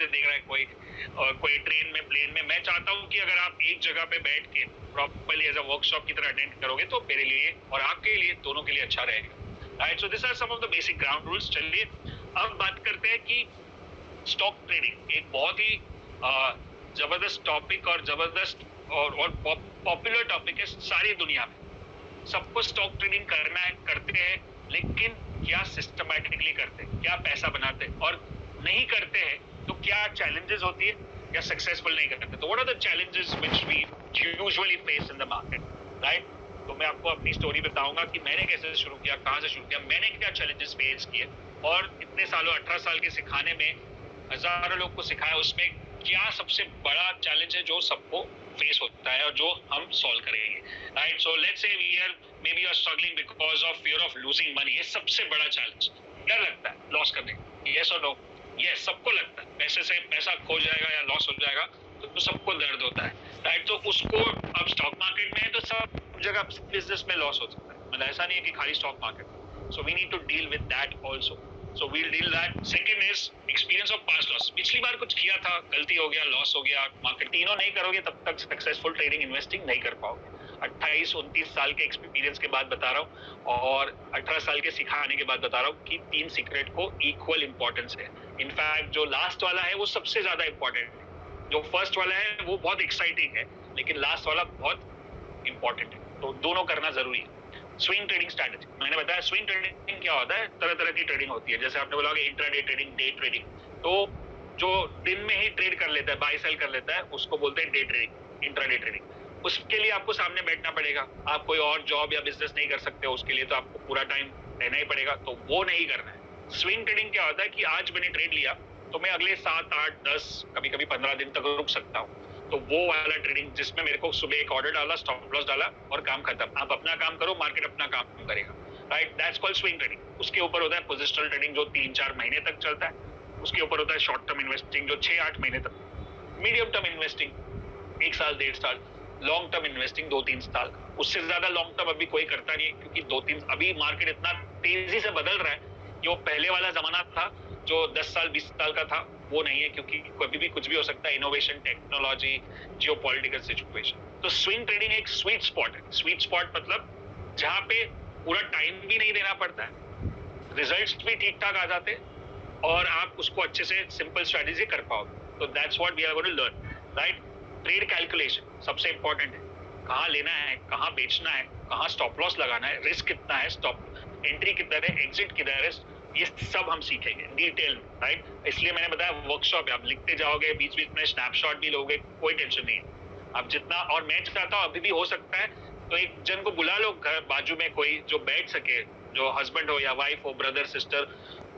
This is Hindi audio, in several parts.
से देख रहा है, कोई ट्रेन में, प्लेन में। मैं चाहता हूँ कि अगर आप एक जगह पे बैठ के प्रॉपर्ली एज अ वर्कशॉप की तरह अटेंड करोगे तो मेरे लिए और आपके लिए, दोनों के लिए अच्छा रहेगा। Right, so this are some of the basic ground rules. चलिए अब बात करते हैं कि स्टॉक ट्रेडिंग एक बहुत ही जबरदस्त टॉपिक और जबरदस्त और पॉपुलर टॉपिक है सारी दुनिया में। सबको स्टॉक ट्रेडिंग करना है, करते हैं, लेकिन क्या सिस्टमैटिकली करते हैं, क्या पैसा बनाते हैं, और नहीं करते हैं तो क्या चैलेंजेस होती है, या सक्सेसफुल नहीं करते। तो what are the challenges which we usually face in the market, right. तो मैं आपको अपनी स्टोरी बताऊंगा कि मैंने कैसे शुरू किया, कहां से शुरू किया, मैंने क्या चैलेंजेस फेस किए, और इतने सालों 18 साल के सिखाने में हजारों लोग को सिखाया, उसमें क्या सबसे बड़ा चैलेंज है जो सबको फेस होता है और जो हम सॉल्व करेंगे, right. So let's say we are maybe are struggling because of fear of losing money. ये सबसे बड़ा चैलेंज, डर लगता है लॉस करने का, यस और नो? यस, सबको लगता है पैसे से पैसा खो जाएगा या लॉस हो जाएगा, तो सबको दर्द होता है, राइट। तो उसको अब स्टॉक मार्केट में है तो सब जगह बिजनेस में लॉस हो सकता है, मतलब ऐसा नहीं है कि खाली stock market. So we need to deal with that also. So we'll deal that. Second is experience of past loss. पिछली बार कुछ किया था, गलती हो गया, लॉस हो गया, मार्केट तीनों नहीं करोगे तब तक सक्सेसफुल ट्रेडिंग इन्वेस्टिंग नहीं कर पाओगे। 28-29 साल के एक्सपीरियंस के बाद बता रहा हूँ, और 18 साल के सिखाने के बाद बता रहा हूँ कि 3 सीक्रेट को इक्वल इंपॉर्टेंस है। इनफैक्ट जो लास्ट वाला है वो सबसे ज्यादा इंपॉर्टेंट है। जो फर्स्ट वाला है वो बहुत एक्साइटिंग है, लेकिन लास्ट वाला बहुत इंपॉर्टेंट है, तो दोनों करना जरूरी है। स्विंग ट्रेडिंग स्ट्रैटेजी, मैंने बताया स्विंग ट्रेडिंग क्या होता है। तरह तरह की ट्रेडिंग होती है, जैसे आपने बोला कि इंट्राडे ट्रेडिंग, डे ट्रेडिंग। तो जो दिन में ही ट्रेड कर लेता है, बाय सेल कर लेता है, उसको बोलते हैं डे ट्रेडिंग, इंट्राडे ट्रेडिंग। उसके लिए आपको सामने बैठना पड़ेगा, आप कोई और जॉब या बिजनेस नहीं कर सकते, उसके लिए तो आपको पूरा टाइम रहना ही पड़ेगा, तो वो नहीं करना है। स्विंग ट्रेडिंग क्या होता है कि आज मैंने ट्रेड लिया तो मैं अगले 7, 8, 10, कभी कभी 15 दिन तक रुक सकता हूँ। तो वो वाला ट्रेडिंग जिसमें मेरे को सुबह एक ऑर्डर डाला, स्टॉप लॉस डाला और काम खत्म। आप अपना काम करो, मार्केट अपना काम करेगा, right. That's called swing trading. उसके ऊपर होता है पोजिशनल ट्रेडिंग जो 3-4 महीने तक चलता है। उसके ऊपर होता है शॉर्ट टर्म इन्वेस्टिंग जो 6-8 महीने तक, मीडियम टर्म इन्वेस्टिंग 1 साल 1.5 साल, लॉन्ग टर्म इन्वेस्टिंग 2-3 साल। उससे ज्यादा लॉन्ग टर्म अभी कोई करता नहीं है, क्योंकि 2-3 अभी मार्केट इतना तेजी से बदल रहा है कि वो पहले वाला जमाना था जो 10 साल 20 साल का था, वो नहीं है, क्योंकि कभी भी कुछ भी हो सकता है। Innovation, technology, geopolitical situation. तो स्विंग ट्रेडिंग एक स्वीट स्पॉट है। स्वीट स्पॉट मतलब जहां पे पूरा टाइम भी नहीं देना पड़ता है, रिजल्ट्स भी ठीक ठाक आ जाते हैं, और आप उसको अच्छे से सिंपल स्ट्रेटेजी कर पाओगे। तो that's what we are going to learn, right. Trade calculation सबसे इंपॉर्टेंट है। कहाँ लेना है, कहाँ बेचना है, कहाँ स्टॉप लॉस लगाना है, रिस्क कितना है, स्टॉप एंट्री किधर है, एग्जिट किधर है, ये सब हम सीखेंगे डिटेल में, राइट। इसलिए मैंने बताया वर्कशॉप है, आप लिखते जाओगे, बीच बीच में स्नैपशॉट भी लोगे, कोई टेंशन नहीं है। आप जितना, और मैं चाहता हूँ अभी भी हो सकता है तो एक जन को बुला लो घर बाजू में, कोई जो बैठ सके, जो हस्बैंड हो या वाइफ हो, ब्रदर सिस्टर।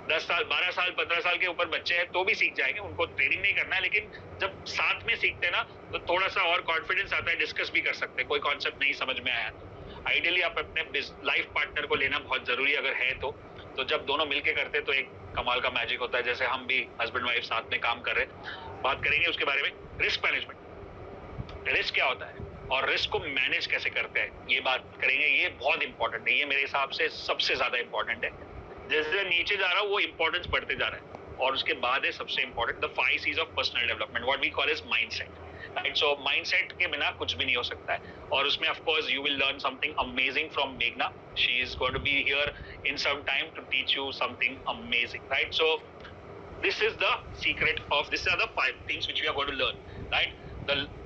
10 साल 12 साल 15 साल के ऊपर बच्चे हैं तो भी सीख जाएंगे, उनको ट्रेडिंग नहीं करना है, लेकिन जब साथ में सीखते हैं ना तो थोड़ा सा और कॉन्फिडेंस आता है, डिस्कस भी कर सकते हैं, कोई कॉन्सेप्ट नहीं समझ में आया तो। आइडियली आप अपने लाइफ पार्टनर को लेना बहुत जरूरी अगर है तो जब दोनों मिलके करते तो एक कमाल का मैजिक होता है, जैसे हम भी हस्बैंड वाइफ साथ में काम कर रहे हैं। बात करेंगे उसके बारे में। रिस्क मैनेजमेंट, रिस्क क्या होता है और रिस्क को मैनेज कैसे करते हैं, ये बात करेंगे। ये बहुत इंपॉर्टेंट है, ये मेरे हिसाब से सबसे ज्यादा इंपॉर्टेंट है। जैसे नीचे जा रहा हूँ वो इंपॉर्टेंस बढ़ते जा रहा है। और उसके बाद है सबसे important, the 5 C's of personal development, what we call is mindset, right. So mindset के बिना कुछ भी नहीं हो सकता है। और उसमें of course you will learn something amazing from मेघना। She is going to be here in some time to teach you something amazing, right. So this is the secret of, these are the 5 things which we are going to learn, right.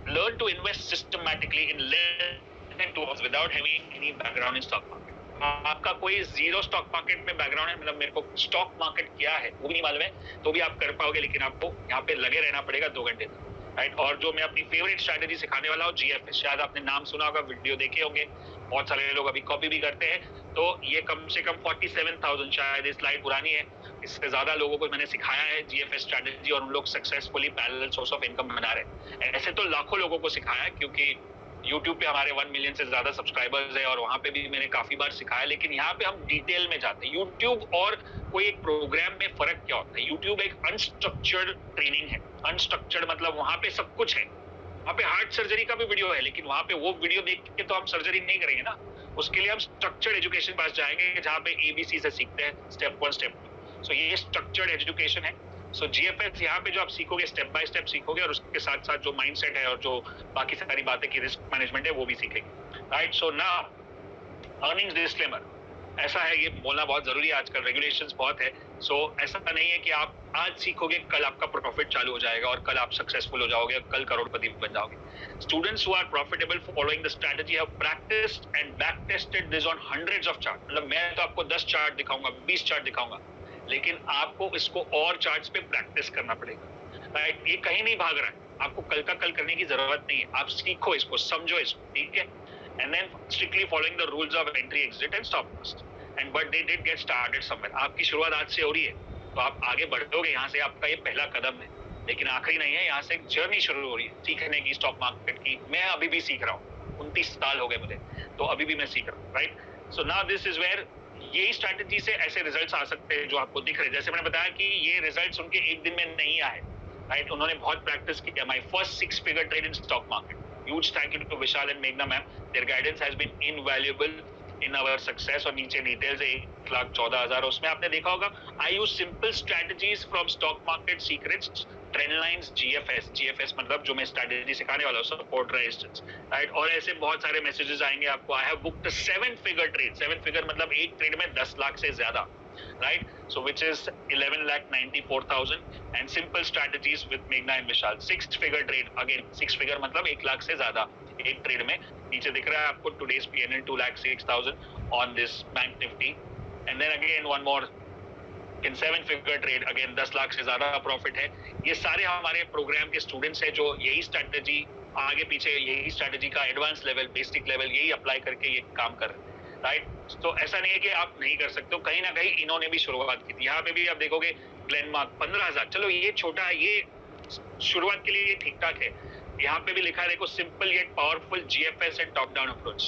Learn to invest systematically in less than 2 hours without having any background in stock market. आपका कोई जीरो स्टॉक मार्केट में बैकग्राउंड है, मतलब मेरे को स्टॉक मार्केट क्या है वो भी नहीं मालूम है, तो भी आप कर पाओगे, लेकिन आपको यहाँ पे लगे रहना पड़ेगा 2 घंटे तक, राइट। और जो मैं अपनी फेवरेट स्ट्रैटेजी सिखाने वाला हूँ, GFS, शायद आपने नाम सुना होगा, वीडियो देखे होंगे, बहुत सारे लोग अभी कॉपी भी करते हैं। तो ये कम से कम 47,000, शायद ये स्लाइड पुरानी है, इससे ज्यादा लोगों को मैंने सिखाया है GFS स्ट्रैटेजी, और उन लोग successfully parallel source of income बना रहे हैं। ऐसे तो लाखों लोगों को सिखाया है, क्योंकि YouTube पे हमारे 1 मिलियन से ज्यादा सब्सक्राइबर्स है, और वहां पे भी मैंने काफी बार सिखाया, लेकिन यहाँ पे हम डिटेल में जाते हैं। YouTube और कोई एक प्रोग्राम में फर्क क्या होता है? YouTube एक अनस्ट्रक्चर्ड ट्रेनिंग है। अनस्ट्रक्चर्ड मतलब वहां पे सब कुछ है, वहां पे हार्ट सर्जरी का भी वीडियो है, लेकिन वहां पे वो वीडियो देख के तो हम सर्जरी नहीं करेंगे ना। उसके लिए हम स्ट्रक्चर्ड एजुकेशन पास जाएंगे, जहाँ पे ABC से सीखते हैं, स्टेप 1 स्टेप 2। सो ये स्ट्रक्चर्ड एजुकेशन है। सो जीएफएस यहाँ पे जो आप सीखोगे स्टेप बाय स्टेप सीखोगे, और उसके साथ साथ जो माइंडसेट है और जो बाकी सारी बातें की रिस्क मैनेजमेंट है वो भी सीखेंगे, right? So now earnings disclaimer, ऐसा है, ये बोलना बहुत जरूरी है, आजकल रेगुलेशंस बहुत है। सो ऐसा नहीं है कि आप आज सीखोगे कल आपका प्रॉफिट चालू हो जाएगा और कल आप सक्सेसफुल हो जाओगे, कल करोड़पति बन जाओगे। Students who are profitable following the strategy have practised and back tested this on hundreds of chart. मतलब मैं तो आपको 10 चार्ट दिखाऊंगा, 20 चार्ट दिखाऊंगा, लेकिन आपको इसको और चार्ट्स पे प्रैक्टिस करना पड़ेगा, राइट? ये कहीं नहीं भाग रहा है, आपको कल का कल करने की जरूरत नहीं है, आप सीखो इसको, समझो इसको, ठीक है? And then strictly following the rules of entry, exit and stop loss. And but they did get started somewhere. आपकी शुरुआत आज से हो रही है, तो आप आगे बढ़ोगे, यहाँ से आपका ये पहला कदम है, लेकिन आखिरी नहीं है, यहाँ से एक जर्नी शुरू हो रही है सीखने की, स्टॉक मार्केट की। मैं अभी भी सीख रहा हूँ, 29 साल हो गए मुझे, तो अभी भी मैं सीख रहा हूँ, right? So now this is where यही स्ट्रैटेजी से ऐसे रिजल्ट्स आ सकते हैं जो आपको दिख रहे हैं। जैसे मैंने बताया कि ये रिजल्ट्स उनके एक दिन में नहीं आए, राइट? उन्होंने बहुत प्रैक्टिस किया। My first 6 figure trade in stock market. Huge thank you to Vishal and Meghna ma'am. Their guidance has been invaluable in our success. और नीचे डिटेल्स है 1,14,000, उसमें आपने देखा होगा I use simple strategies from stock market secrets, trend lines, GFS मतलब जो मैं स्ट्रैटेजी सिखाने वाला हूँ, सपोर्ट रेजिस्टेंस, राइट? और ऐसे बहुत सारे मैसेजेस आएंगे आपको। I have booked 7 figure trade, 7 figure मतलब एक ट्रेड में 10 लाख से ज्यादा, right? So which is 11,94,000 and simple strategies with Meghna and Vishal. 6 figure trade, again 6 figure मतलब 1 लाख से ज्यादा एक ट्रेड में। नीचे दिख रहा है आपको today's PNL 2,06,000 on this Bank Nifty, and then again one more in 7 figure trade, again 10 lakh से ज्यादा प्रॉफिट है। ये सारे हमारे प्रोग्राम के स्टूडेंट्स हैं जो यही स्ट्रैटेजी आगे पीछे, यही स्ट्रैटेजी का एडवांस लेवल, बेसिक लेवल यही अप्लाई करके ये काम कर रहे हैं, राइट? तो ऐसा नहीं है कि आप नहीं कर सकते हो, कहीं ना कहीं इन्होंने भी शुरुआत की थी। यहाँ पे भी आप देखोगे ग्लेनमार्क 15,000, चलो ये छोटा है, ये शुरुआत के लिए ये ठीक ठाक है। यहाँ पे भी लिखा है देखो, simple yet powerful GFS and top down approach.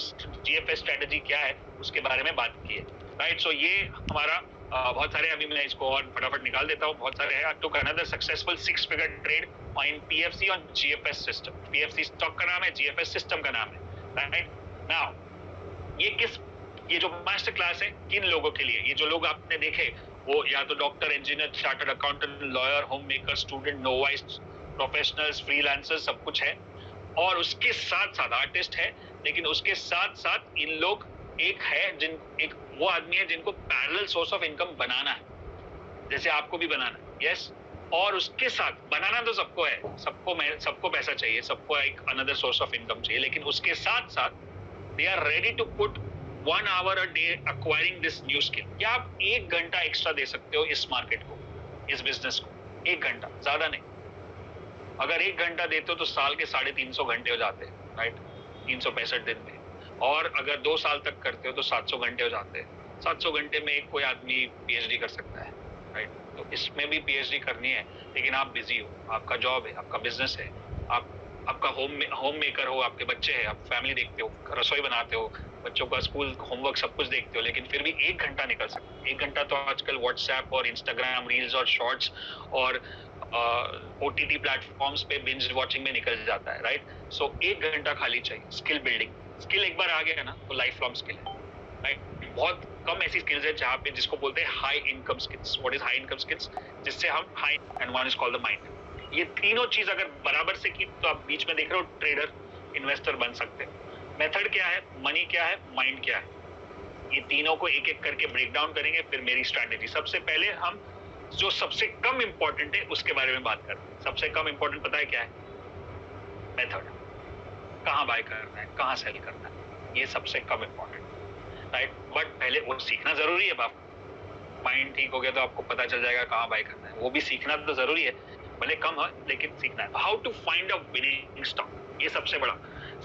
GFS strategy क्या है उसके बारे में बात की है, राइट? सो ये हमारा बहुत सारे, अभी मैं इसको और फटाफट निकाल देता हूँ, बहुत सारे हैं। I took another successful 6 figure trade in PFC on GFS system. PFC stock का नाम है, जीएफएस सिस्टम का नाम है, राइट? नाउ ये जो मास्टर क्लास है किन लोगों के लिए? ये जो लोग आपने देखे वो या तो doctor, engineer, chartered accountant, lawyer, home maker, student, novice, professionals, freelancers, सब कुछ है। और उसके साथ साथ आर्टिस्ट है, लेकिन उसके साथ साथ इन लोग एक वो आदमी है जिनको पैरेलल सोर्स ऑफ इनकम बनाना है, जैसे आपको भी बनाना है, यस। और उसके साथ बनाना तो सबको है, सबको पैसा चाहिए, सबको एक अनदर सोर्स ऑफ इनकम चाहिए, लेकिन उसके साथ साथ they are ready to put 1 hour a day acquiring this new skill। क्या आप 1 घंटा एक्स्ट्रा दे सकते हो इस मार्केट को, इस बिजनेस को? 1 घंटा, ज्यादा नहीं। अगर 1 घंटा देते हो तो साल के 350 घंटे हो जाते हैं, राइट? 365 दिन में। और अगर 2 साल तक करते हो तो 700 घंटे हो जाते हैं। 700 घंटे में कोई आदमी पीएचडी कर सकता है, राइट? तो इसमें भी पीएचडी करनी है, लेकिन आप बिजी हो, आपका जॉब है, आपका बिजनेस है, आपका होम मेकर हो, आपके बच्चे हैं, आप फैमिली देखते हो, रसोई बनाते हो, बच्चों का स्कूल होमवर्क सब कुछ देखते हो, लेकिन फिर भी 1 घंटा निकल सकता है। 1 घंटा तो आजकल व्हाट्सएप और इंस्टाग्राम रील्स और शॉर्ट्स और ओटीटी प्लेटफॉर्म्स पे बिंज वॉचिंग में निकल जाता है, राइट? सो 1 घंटा खाली चाहिए स्किल बिल्डिंग। स्किल एक बार आ गया ना तो लाइफ लॉन्ग स्किल है, राइट? बहुत कम ऐसी स्किल्स है जहाँ पे जिसको बोलते हैं high income skills. What is high income skills? जिससे हम high, and one is called the mind. ये तीनों चीज अगर बराबर से की तो आप बीच में देख रहे हो ट्रेडर, इन्वेस्टर बन सकते हैं। मेथड क्या है, मनी क्या है, माइंड क्या है, ये तीनों को एक एक करके ब्रेक डाउन करेंगे। फिर मेरी स्ट्रैटेजी, सबसे पहले हम जो सबसे कम इंपॉर्टेंट है उसके बारे में बात करते हैं। सबसे कम इंपॉर्टेंट पता है क्या है? मेथड। कहाँ बाय करना है, कहाँ सेल करना है, ये सबसे कम इंपॉर्टेंट, राइट? बट पहले वो सीखना जरूरी है। बाप माइंड ठीक हो गया तो आपको पता चल जाएगा कहाँ बाय करना है, वो भी सीखना तो जरूरी है, भले कम है लेकिन सीखना है। How to find a winning stock, ये सबसे बड़ा।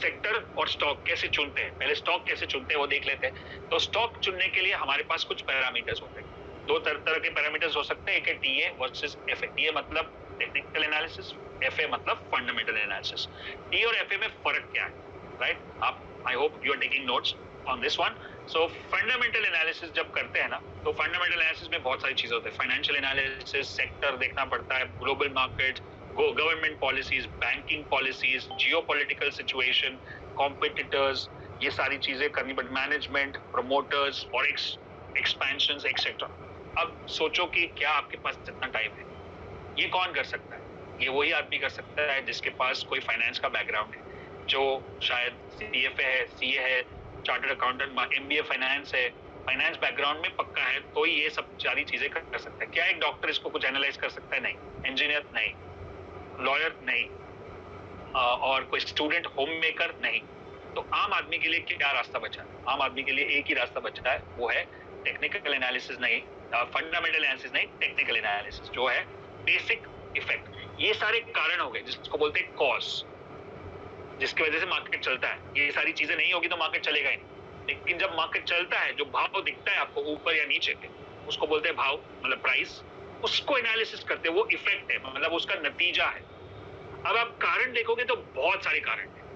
सेक्टर और स्टॉक कैसे चुनते हैं, पहले स्टॉक कैसे चुनते हैं वो देख लेते हैं। तो स्टॉक चुनने के लिए हमारे पास कुछ पैरामीटर्स होते हैं। 2 तरह के पैरामीटर्स हो सकते हैं, एक है टीए वर्सेस एफए। टीए मतलब टेक्निकल एनालिसिस, एफए मतलब फंडामेंटल एनालिसिस। टी और एफए में फर्क क्या है, राइट? आप, I hope you are taking notes on this one. So fundamental analysis जब करते हैं ना, तो फंडामेंटल एनालिसिस में बहुत सारी चीजें होती है। फाइनेंशियल एनालिसिस, सेक्टर देखना पड़ता है, global market, government policies, banking policies, geopolitical situation, competitors, ये सारी चीजें करनी पड़ती, management, promoters, forex expansions etcetera. अब सोचो कि क्या आपके पास कितना टाइम है, ये कौन कर सकता है? ये वही आदमी कर सकता है जिसके पास कोई फाइनेंस का बैकग्राउंड है, जो शायद CFA है, CA है, चार्टर्ड अकाउंटेंट, MBA फाइनेंस है, फाइनेंस बैकग्राउंड में पक्का है, तो ये सब सारी चीजें कर सकता है। क्या एक डॉक्टर इसको कुछ एनालाइज कर सकता है? नहीं। इंजीनियर नहीं, लॉयर नहीं, और कोई स्टूडेंट, होम मेकर नहीं। तो आम आदमी के लिए क्या रास्ता बचा है? आम आदमी के लिए एक ही रास्ता बचा है, वो है टेक्निकल एनालिसिस नहीं, फंडामेंटल एनालिसिस नहीं, टेक्निकल एनालिसिस, जो है बेसिक इफेक्ट। ये सारे कारण हो गए जिसको बोलते हैं कॉज, जिसकी वजह से मार्केट चलता है। ये सारी चीजें नहीं होगी तो मार्केट चलेगा ही नहीं। लेकिन जब मार्केट चलता है, जो भाव दिखता है आपको ऊपर या नीचे के, उसको बोलते हैं भाव, मतलब प्राइस। उसको एनालिसिस करते हैं, वो इफेक्ट है, मतलब उसका नतीजा है। अब आप कारण देखोगे तो बहुत सारे कारण है,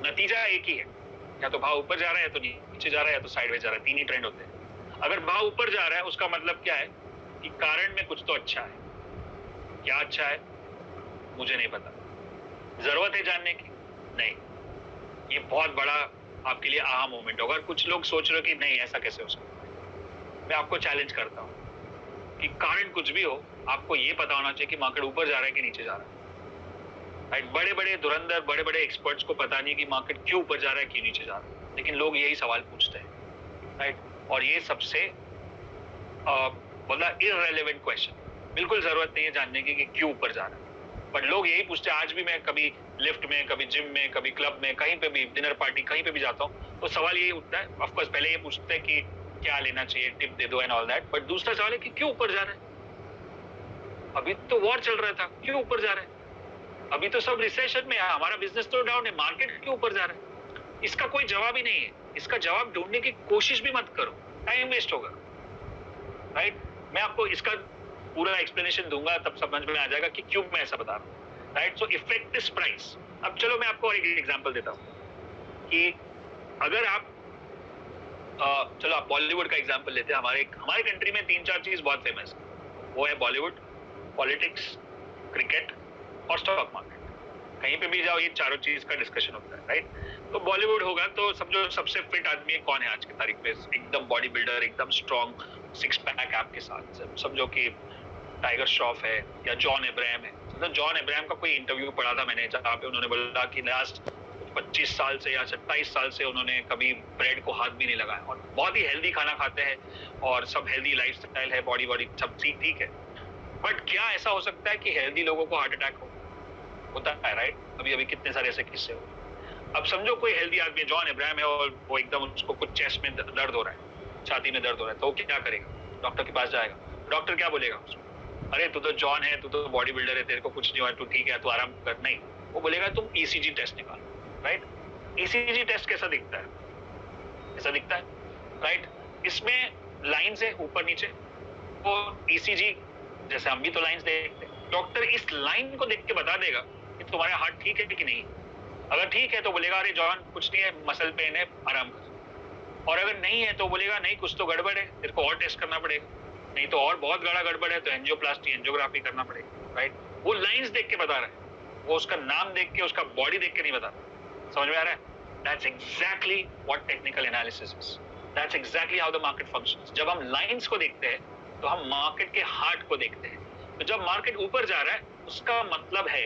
नतीजा एक ही है, या तो भाव ऊपर जा रहा है, या तो नीचे जा रहा है, या तो साइडवेज जा रहा है। तीन ही ट्रेंड होते हैं। अगर भाव ऊपर जा रहा है, उसका मतलब क्या है कि कारण में कुछ तो अच्छा है। क्या अच्छा है मुझे नहीं पता, जरूरत है जानने की? नहीं। ये बहुत बड़ा आपके लिए आहा मोमेंट होगा। कुछ लोग सोच रहे हो कि नहीं ऐसा कैसे हो सकता है। मैं आपको चैलेंज करता हूँ कि कारण कुछ भी हो, आपको ये पता होना चाहिए कि मार्केट ऊपर जा रहा है कि नीचे जा रहा है। राइट? बड़े बड़े धुरंधर, बड़े बड़े एक्सपर्ट्स को पता नहीं कि मार्केट क्यों ऊपर जा रहा है, क्यों नीचे जा रहा है, लेकिन लोग यही सवाल पूछते हैं। राइट? और ये सबसे मतलब इररिलेवेंट क्वेश्चन, बिल्कुल जरूरत नहीं है जानने की कि क्यों ऊपर जा रहा है, बट लोग यही पूछते हैं। आज भी मैं कभी लिफ्ट में, कभी जिम में, कभी क्लब में, कहीं पे भी, डिनर पार्टी, कहीं पे भी जाता हूँ, तो सवाल यही उठता है। ऑफ कोर्स पहले ये पूछते हैं कि क्या लेना चाहिए, टिप दे दो एंड ऑल दैट, बट दूसरा सवाल है कि क्यों ऊपर जा रहा है? अभी तो वॉर चल रहा था, क्यों ऊपर जा रहा है? अभी तो सब रिसेशन में है, हमारा बिजनेस तो डाउन है, मार्केट क्यों ऊपर जा रहा है? इसका कोई जवाब ही नहीं है। इसका जवाब ढूंढने की कोशिश भी मत करो, टाइम वेस्ट होगा। राइट? मैं आपको इसका पूरा एक्सप्लेनेशन दूंगा, तब समझ में आ जाएगा कि क्यों मैं ऐसा बता रहा हूँ। Right? So effect is price. अब चलो मैं आपको एक एग्जांपल देता हूँ कि अगर आप चलो आप बॉलीवुड का एग्जांपल लेते हैं। हमारे कंट्री में 3-4 चीज बहुत फेमस है, वो है बॉलीवुड, पॉलिटिक्स, क्रिकेट और स्टॉक मार्केट। कहीं पे भी जाओ ये चारों चीज का डिस्कशन होता है। राइट? तो बॉलीवुड होगा तो समझो सबसे फिट आदमी कौन है आज की तारीख पे, एकदम बॉडी बिल्डर, एकदम स्ट्रॉन्ग, 6 पैक ऐप के साथ। समझो कि टाइगर श्रॉफ है या जॉन अब्राहम है। मतलब जॉन अब्राहम का कोई इंटरव्यू पढ़ा था मैंने, जहाँ पे उन्होंने बोला कि लास्ट 25 साल से या 27 साल से उन्होंने कभी ब्रेड को हाथ भी नहीं लगाया, और बहुत ही हेल्दी खाना खाते हैं, और सब हेल्दी लाइफस्टाइल है, बॉडी सब ठीक है। बट क्या ऐसा हो सकता है कि हेल्दी लोगों को हार्ट अटैक हो? होता है। राइट? अभी अभी कितने सारे ऐसे किस्से हो। अब समझो कोई हेल्दी आदमी जॉन अब्राहम है, और वो एकदम उसको कुछ चेस्ट में दर्द हो रहा है, छाती में दर्द हो रहा है, तो वो क्या करेगा? डॉक्टर के पास जाएगा। डॉक्टर क्या बोलेगा उसको? अरे तू तो जॉन है, तू तो बॉडी बिल्डर है, तेरे को कुछ नहीं हुआ, तू ठीक है, तू आराम कर। नहीं, वो बोलेगा तुम ECG टेस्ट निकालो। राइट? ECG टेस्ट कैसा दिखता है? ऐसा दिखता है। राइट? इसमें लाइंस है ऊपर नीचे, वो ECG जैसे हम भी तो लाइंस देखते हैं। डॉक्टर इस लाइन को देख के बता देगा कि तुम्हारा हार्ट ठीक है कि नहीं। अगर ठीक है तो बोलेगा अरे जॉन कुछ नहीं है, मसल पेन है, आराम कर। और अगर नहीं है तो बोलेगा नहीं कुछ तो गड़बड़ है, तेरे को और टेस्ट करना पड़ेगा, नहीं तो और बहुत बड़ा गड़बड़ है, तो एंजियोप्लास्टी, एंजियोग्राफी करना पड़ेगा। राइट? वो लाइंस देख के बता रहा है, वो उसका नाम देख के, उसका बॉडी देख के नहीं बता रहा। समझ में आ रहा है? That's exactly what technical analysis is. That's exactly how the market functions. जब हम लाइंस को देखते हैं तो हम मार्केट के हार्ट को देखते हैं। तो जब मार्केट ऊपर जा रहा है, उसका मतलब है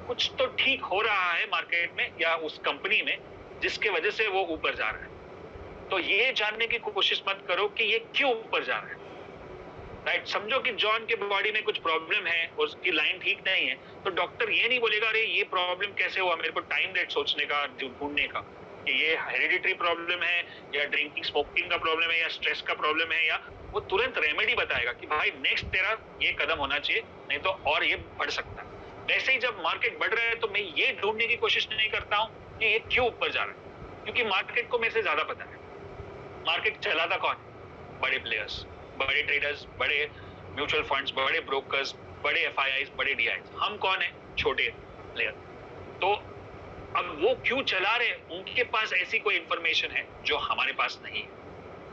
कुछ तो ठीक हो रहा है मार्केट में या उस कंपनी में, जिसके वजह से वो ऊपर जा रहा है। तो ये जानने की कोशिश मत करो कि ये क्यों ऊपर जा रहा है। राइट? समझो कि जॉन के बॉडी में कुछ प्रॉब्लम है और उसकी लाइन ठीक नहीं है, तो डॉक्टर ये नहीं बोलेगा अरे ये प्रॉब्लम कैसे हुआ, मेरे को टाइम देट सोचने का, ढूंढने का कि ये हेरिडिटरी प्रॉब्लम है या ड्रिंकिंग स्मोकिंग का प्रॉब्लम है या स्ट्रेस का प्रॉब्लम है, या वो तुरंत रेमेडी बताएगा कि भाई नेक्स्ट तेरा ये कदम होना चाहिए, नहीं तो और ये बढ़ सकता है। वैसे ही जब मार्केट बढ़ रहा है तो मैं ये ढूंढने की कोशिश नहीं करता हूँ कि ये क्यों ऊपर जा रहा है, क्योंकि मार्केट को मेरे से ज्यादा पता है। मार्केट चलाता कौन? बड़े प्लेयर्स, बड़े ट्रेडर्स, बड़े म्यूचुअल फंड्स, बड़े ब्रोकर्स, बड़े FIIs, बड़े DIs। हम कौन है? छोटे प्लेयर। तो अब वो क्यों चला रहे? उनके पास ऐसी कोई इंफॉर्मेशन है जो हमारे पास नहीं है,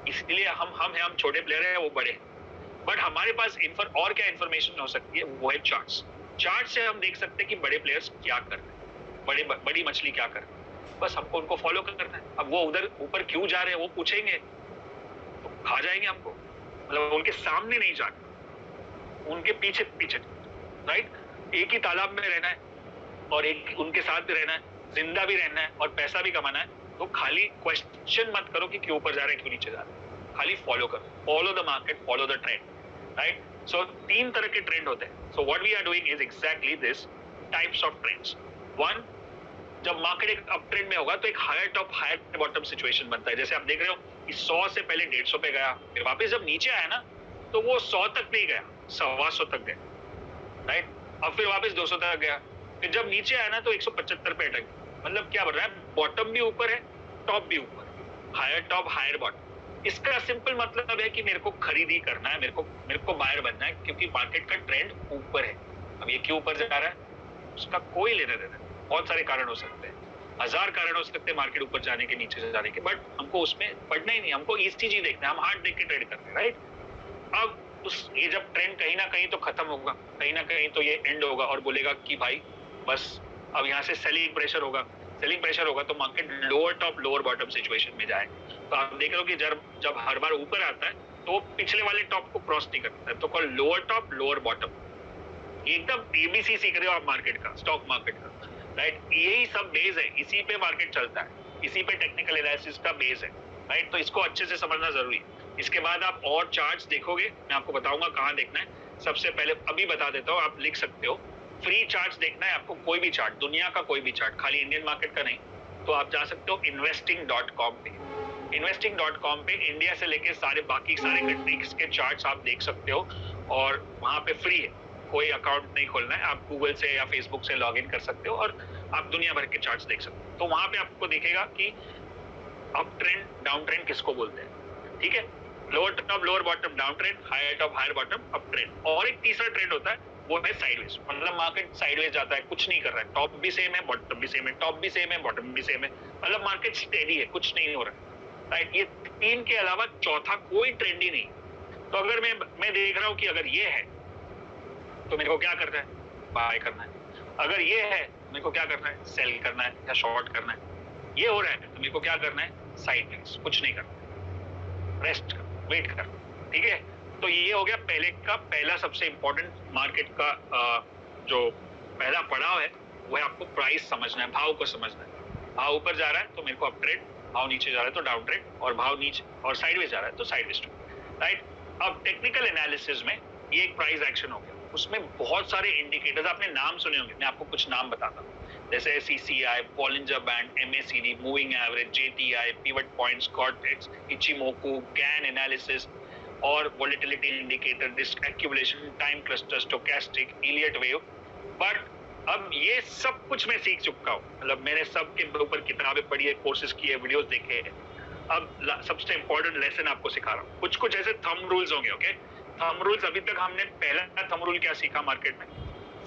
इसलिए हम छोटे प्लेयर हैं, वो बड़े हैं। बट हमारे पास और क्या इंफॉर्मेशन हो सकती है? वो है चार्ट्स। चार्ट से हम देख सकते हैं कि बड़े प्लेयर्स क्या कर रहे हैं, बड़ी मछली क्या कर रही है। बस हमको उनको फॉलो करना है। अब वो उधर ऊपर क्यों जा रहे हैं वो पूछेंगे तो खा जाएंगे हमको। मतलब उनके सामने नहीं जाना, उनके पीछे पीछे। राइट? एक ही तालाब में रहना है और एक उनके साथ भी रहना है, जिंदा भी रहना है और पैसा भी कमाना है, तो खाली क्वेश्चन मत करो कि क्यों ऊपर जा रहे हैं क्यों नीचे जा रहे हैं, खाली फॉलो करो, follow the market, follow the trend, right? So 3 तरह के ट्रेंड होते हैं. So what we are doing is exactly this types of trends. One, जब मार्केट एक अप ट्रेंड में होगा तो एक higher top higher bottom situation बनता है. जैसे आप देख रहे हो कि 100 से पहले 150 पे गया, फिर वापस जब नीचे आया ना तो वो 100 तक नहीं गया, 125 तक गया, राइट? अब फिर वापस 200 तक गया, फिर जब नीचे आया ना तो 175 पे अटक गया. मतलब क्या बोल रहा है, बॉटम भी ऊपर है, टॉप भी ऊपर है, हायर टॉप हायर बॉटम. इसका सिंपल मतलब है कि मेरे को खरीदी करना है, मेरे को बायर बनना है, क्योंकि मार्केट का ट्रेंड ऊपर है. अब ये क्यों ऊपर जा रहा है उसका कोई लेना देना, बहुत सारे कारण हो सकते हैं, 1000 कारण हो सकते हैं मार्केट ऊपर जाने के नीचे जाने के, बट हमको उसमें पढ़ना ही नहीं, हमको ईसीजी देखना है, हम हार्ट देख के ट्रेड करते हैं, राइट? अब ये जब ट्रेंड कहीं ना कहीं तो खत्म होगा, कहीं ना कहीं तो ये एंड होगा और बोलेगा कि भाई बस अब यहाँ से सेलिंग प्रेशर होगा. सेलिंग प्रेशर होगा तो market lower top lower bottom situation में जाए. तो आप देख रहे हो कि जब हर बार ऊपर आता है तो पिछले वाले टॉप को क्रॉस नहीं करता है, तो call lower top lower bottom. एकदम एबीसी सीख रहे हो आप मार्केट का, स्टॉक मार्केट का, राइट? यही सब बेस है, इसी पे मार्केट चलता है, इसी पे टेक्निकल एनालिसिस का बेस है, राइट? तो इसको अच्छे से समझना जरूरी है. इसके बाद आप और चार्ट्स देखोगे, मैं आपको बताऊंगा कहाँ देखना है. सबसे पहले अभी बता देता हूँ, आप लिख सकते हो, फ्री चार्ट्स देखना है आपको, कोई भी चार्ट, दुनिया का कोई भी चार्ट, खाली इंडियन मार्केट का नहीं, तो आप जा सकते हो investing.com पे. investing.com पे इंडिया से लेके बाकी सारे कंट्रीज के चार्ट्स आप देख सकते हो और वहां पे फ्री है, कोई अकाउंट नहीं खोलना है, आप गूगल से या फेसबुक से लॉग इन कर सकते हो और आप दुनिया भर के चार्ट्स देख सकते हो. तो वहां पे आपको दिखेगा कि अप ट्रेंड डाउन ट्रेंड किसको बोलते हैं, ठीक है? Lower top lower bottom down trend, higher top higher bottom up trend. और एक तीसरा ट्रेंड होता है वो है साइडवेज, मतलब मार्केट साइडवेज जाता है, कुछ नहीं कर रहा है, टॉप भी सेम है बॉटम भी सेम है, टॉप भी सेम है बॉटम भी सेम है, मतलब मार्केट स्टेडी है, कुछ नहीं हो रहा है, राइट? ये 3 के अलावा चौथा कोई ट्रेंड ही नहीं. तो अगर मैं देख रहा हूँ कि अगर ये है तो मेरे को क्या करना है, बाय करना है. अगर ये है तो मेरे को क्या करना है, सेल करना है या शॉर्ट करना है. ये हो रहा है तो मेरे को क्या करना है, साइडवेज, कुछ नहीं करना, रेस्ट कर, वेट कर, ठीक है? तो ये हो गया पहला सबसे इंपॉर्टेंट मार्केट का जो पहला पड़ाव है वो है आपको प्राइस समझना है, भाव को समझना है. भाव ऊपर जा रहा है तो मेरे को अप ट्रेंड, भाव नीचे जा रहा है तो डाउन ट्रेंड, और भाव नीचे और साइडवेज जा रहा है तो साइडवेज, राइट? अब टेक्निकल एनालिसिस में ये एक प्राइस एक्शन हो गया, उसमें बहुत सारे इंडिकेटर्स आपने नाम सुने होंगे, मैं आपको कुछ नाम बताता हूँ, जैसे CCI, Bollinger band, MACD, moving average, JTI, pivot points, cortex, Ichimoku, Gann analysis और volatility indicator, disk accumulation, time cluster, stochastic, Elliott wave. But अब ये सब कुछ मैं सीख चुका हूँ, मतलब मैंने सब के ऊपर किताबें पढ़ी है, कोर्सेज किए, वीडियोस देखे हैं. अब सबसे इंपॉर्टेंट लेसन आपको सिखा रहा हूँ. कुछ ऐसे थंब रूल्स होंगे, ओके? थंब रूल्स, अभी तक हमने पहला थंब रूल क्या सीखा मार्केट में,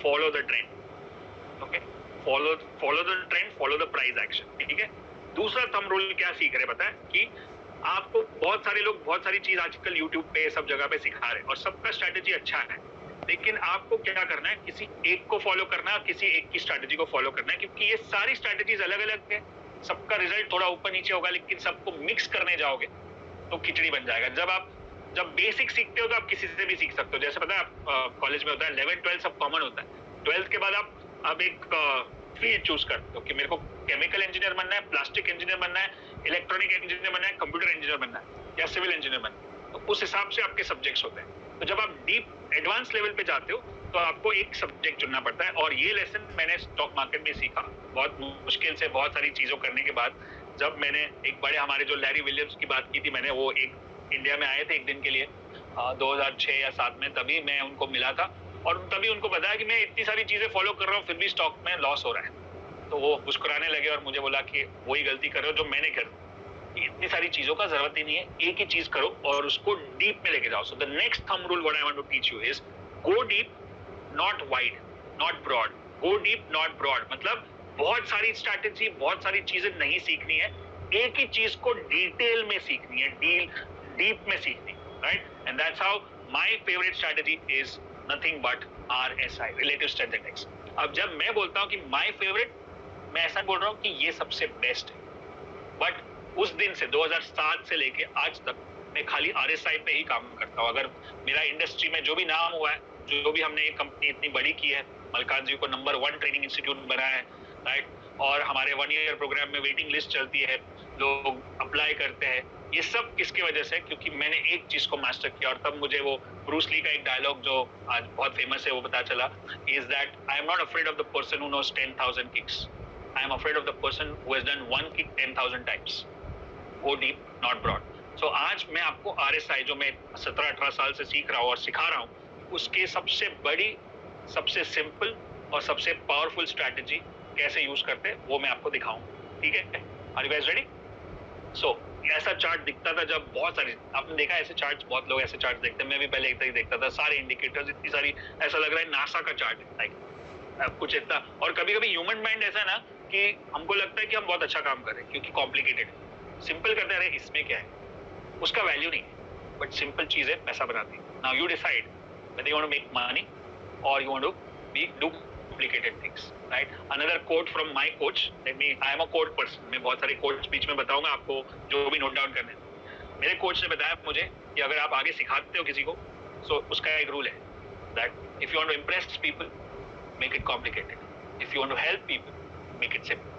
follow the trend, okay? Follow the trend, follow the price action, ठीक है? दूसरा थंब रूल क्या सीख रहे पता है, कि आपको बहुत सारे लोग बहुत सारी चीज आजकल यूट्यूब पे सब जगह पे सिखा रहे हैं और सबका स्ट्रैटेजी अच्छा है, लेकिन आपको क्या करना है, किसी एक को फॉलो करना है, किसी एक की स्ट्रैटेजी को फॉलो करना है, क्योंकि ये सारी स्ट्रैटेजीज अलग अलग है, सबका रिजल्ट थोड़ा ऊपर नीचे होगा, लेकिन सबको मिक्स करने जाओगे तो खिचड़ी बन जाएगा. जब बेसिक सीखते हो तो आप किसी से भी सीख सकते हो. जैसे पता है आप कॉलेज में होता है 11th 12th सब कॉमन होता है, 12th के बाद आप एक फील्ड चूज करते हो कि मेरे को केमिकल इंजीनियर बनना है, प्लास्टिक इंजीनियर बनना है, इलेक्ट्रॉनिक इंजीनियर बनना है, कंप्यूटर इंजीनियर बनना है या सिविल इंजीनियर बनना है. तो उस हिसाब से आपके सब्जेक्ट्स होते हैं. तो जब आप डीप एडवांस लेवल पे जाते हो तो आपको एक सब्जेक्ट चुनना पड़ता है. और ये लेसन मैंने स्टॉक मार्केट में सीखा, बहुत मुश्किल से, बहुत सारी चीजों करने के बाद. जब मैंने एक बड़े हमारे जो लैरी विलियम्स की बात की थी मैंने, वो एक इंडिया में आए थे एक दिन के लिए 2006 या 7 में, तभी मैं उनको मिला था और तभी उनको बताया कि मैं इतनी सारी चीजें फॉलो कर रहा हूँ फिर भी स्टॉक में लॉस हो रहा है. तो वो मुस्कुराने लगे और मुझे बोला कि वही गलती कर रहे हो जो मैंने कर. इतनी सारी चीजों का जरूरत ही नहीं है, एक ही चीज करो और उसको डीप में लेके जाओ. So the next thumb rule what I want to teach you is go deep, not wide, not broad. Go deep not broad, मतलब बहुत सारी स्ट्रैटेजी, बहुत सारी चीजें नहीं सीखनी है, एक ही चीज को डिटेल में सीखनी है, डीप में सीखनी, right? And that's how my favourite strategy is nothing but RSI, relative strength index. अब जब मैं बोलता हूं कि माय फेवरेट, मैं ऐसा बोल रहा हूं कि ये सबसे बेस्ट है. बट उस दिन से 2007 से लेके आज तक मैं खाली RSI पे ही काम करता हूं. अगर मेरा इंडस्ट्री में जो भी नाम हुआ है, जो भी हमने ये कंपनी इतनी बड़ी की है, मलकान जी को नंबर 1 ट्रेनिंग इंस्टीट्यूट बनाया है, राइट। और हमारे 1 ईयर प्रोग्राम में वेटिंग लिस्ट चलती है, लोग अप्लाई करते हैं। ये सब किसकी वजह से? क्योंकि मैंने एक चीज को मास्टर किया, और तब मुझे वो ब्रूस ली का एक डायलॉग जो आज बहुत फेमस है वो पता चला, is that I am not afraid of the person who knows 10,000 kicks, I am afraid of the person who has done 1 kick 10,000 times. Go deep, not broad. So आज मैं आपको RSI जो मैं 17-18 साल से सीख रहा हूँ और सिखा रहा हूँ, उसके सबसे बड़ी, सबसे सिंपल और सबसे पावरफुल स्ट्रैटेजी कैसे यूज करते हैं वो मैं आपको दिखाऊंगा, ठीक है? Are you guys ready? So ऐसा चार्ट दिखता था जब बहुत सारे, आपने देखा ऐसे चार्ट्स, बहुत लोग ऐसे चार्ट देखते हैं, मैं भी पहले एक तरह देखता था, सारे इंडिकेटर्स इतनी सारी, ऐसा लग रहा है नासा का चार्ट है, लाइक कुछ इतना। और कभी कभी ह्यूमन माइंड ऐसा है ना कि हमको लगता है कि हम बहुत अच्छा काम कर रहे हैं क्योंकि कॉम्प्लिकेटेड है, सिंपल करते रहे इसमें क्या है, उसका वैल्यू नहीं है, बट सिंपल चीजें पैसा बनाती है। Now you decide whether you want to make money or you want to do complicated things, right? Another quote from my coach, I am a quote person, मैं बहुत सारे quotes बीच में बताऊंगा आपको, जो भी नोट डाउन करने। मेरे कोच ने बताया मुझे कि अगर आप आगे सिखाते हो किसी को, so उसका एक रूल है, that if you want to impress people, make it complicated. If you want to help people, make it simple.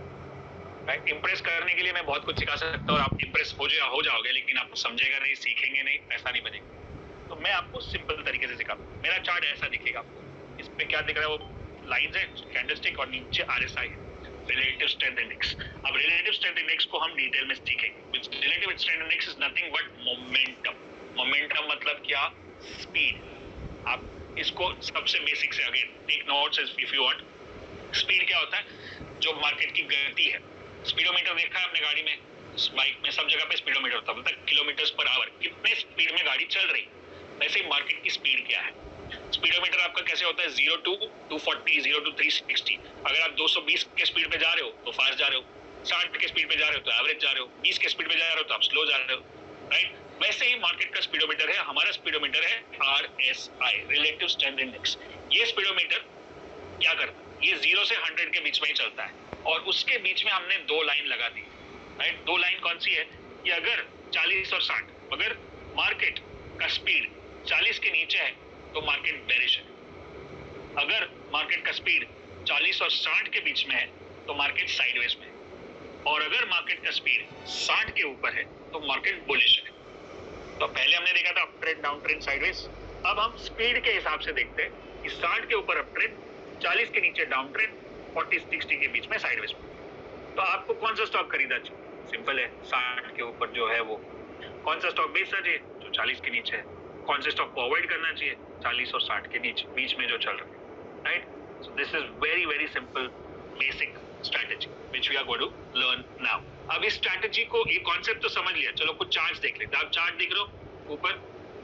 Right? Impress करने के लिए मैं बहुत कुछ सिखा सकता हूँ और आप इंप्रेस हो जाओगे, लेकिन आप समझेगा नहीं, सीखेंगे नहीं, ऐसा नहीं बनेगा। तो मैं आपको सिंपल तरीके से सिखाऊं। मेरा चार्ट ऐसा दिखेगा आपको, इसमें क्या दिख रहा है, वो लाइंस है, कैंडलस्टिक, और नीचे RSI है, रिलेटिव स्ट्रेंथ इंडेक्स। अब रिलेटिव स्ट्रेंथ इंडेक्स को हम डिटेल में सीखेंगे। Relative strength index is nothing but momentum. Momentum मतलब क्या? स्पीड। आप इसको सबसे बेसिक से, again take notes if you want. Speed क्या होता है? जो मार्केट की गति है। स्पीडोमीटर देखा है आपने गाड़ी में, बाइक में, सब जगह पे स्पीडोमीटर होता है, मतलब किलोमीटर पर आवर, कितने स्पीड में गाड़ी चल रही। वैसे ही मार्केट की स्पीड क्या है? स्पीडोमीटर आपका कैसे होता है? 0 to 240, 0 to 360। अगर आप 220 के स्पीड पे जा रहे हो तो फास्ट जा रहे हो, 60 के स्पीड पे जा रहे हो तो एवरेज जा रहे हो, 20 के स्पीड पे जा रहे हो तो आप स्लो जा रहे हो, राइट? वैसे ही मार्केट का स्पीडोमीटर है, हमारा स्पीडोमीटर है RSI, रिलेटिव स्ट्रेंथ इंडेक्स। ये स्पीडोमीटर क्या करता है? ये 0 से 100 के बीच में ही चलता है, और उसके बीच में हमने 2 लाइन लगा दी, राइट? 2 लाइन कौन सी है? कि अगर 40 और 60, अगर मार्केट का स्पीड 40 के नीचे है तो मार्केट बेरिश है, अगर मार्केट का स्पीड 40 और 60 के बीच में है तो मार्केट साइडवेज में है, और अगर मार्केट का स्पीड 60 के ऊपर है तो मार्केट बुलिश है। तो पहले हमने देखा था up trend, down trend, sideways. अब हम स्पीड के हिसाब से देखते हैं कि 60 के ऊपर अप ट्रेंड, 40 के नीचे डाउन ट्रेंड, 40-60 के बीच में साइडवेज में। तो आपको कौन सा स्टॉक खरीदना चाहिए? सिंपल है, 60 के ऊपर जो है वो। कौन सा स्टॉक बेचना चाहिए? जो 40 के नीचे है। कौन से स्टॉक को अवॉइड करना चाहिए? 40 और 60 के नीचे बीच में जो चल रहा है, right? So this is very very simple basic strategy which we are going to learn now. अब इस स्ट्रैटेजी को, ये कॉन्सेप्ट तो समझ लिया, चलो कुछ चार्ट्स देख लेते हैं। आप चार्ट देख रहे हो ऊपर,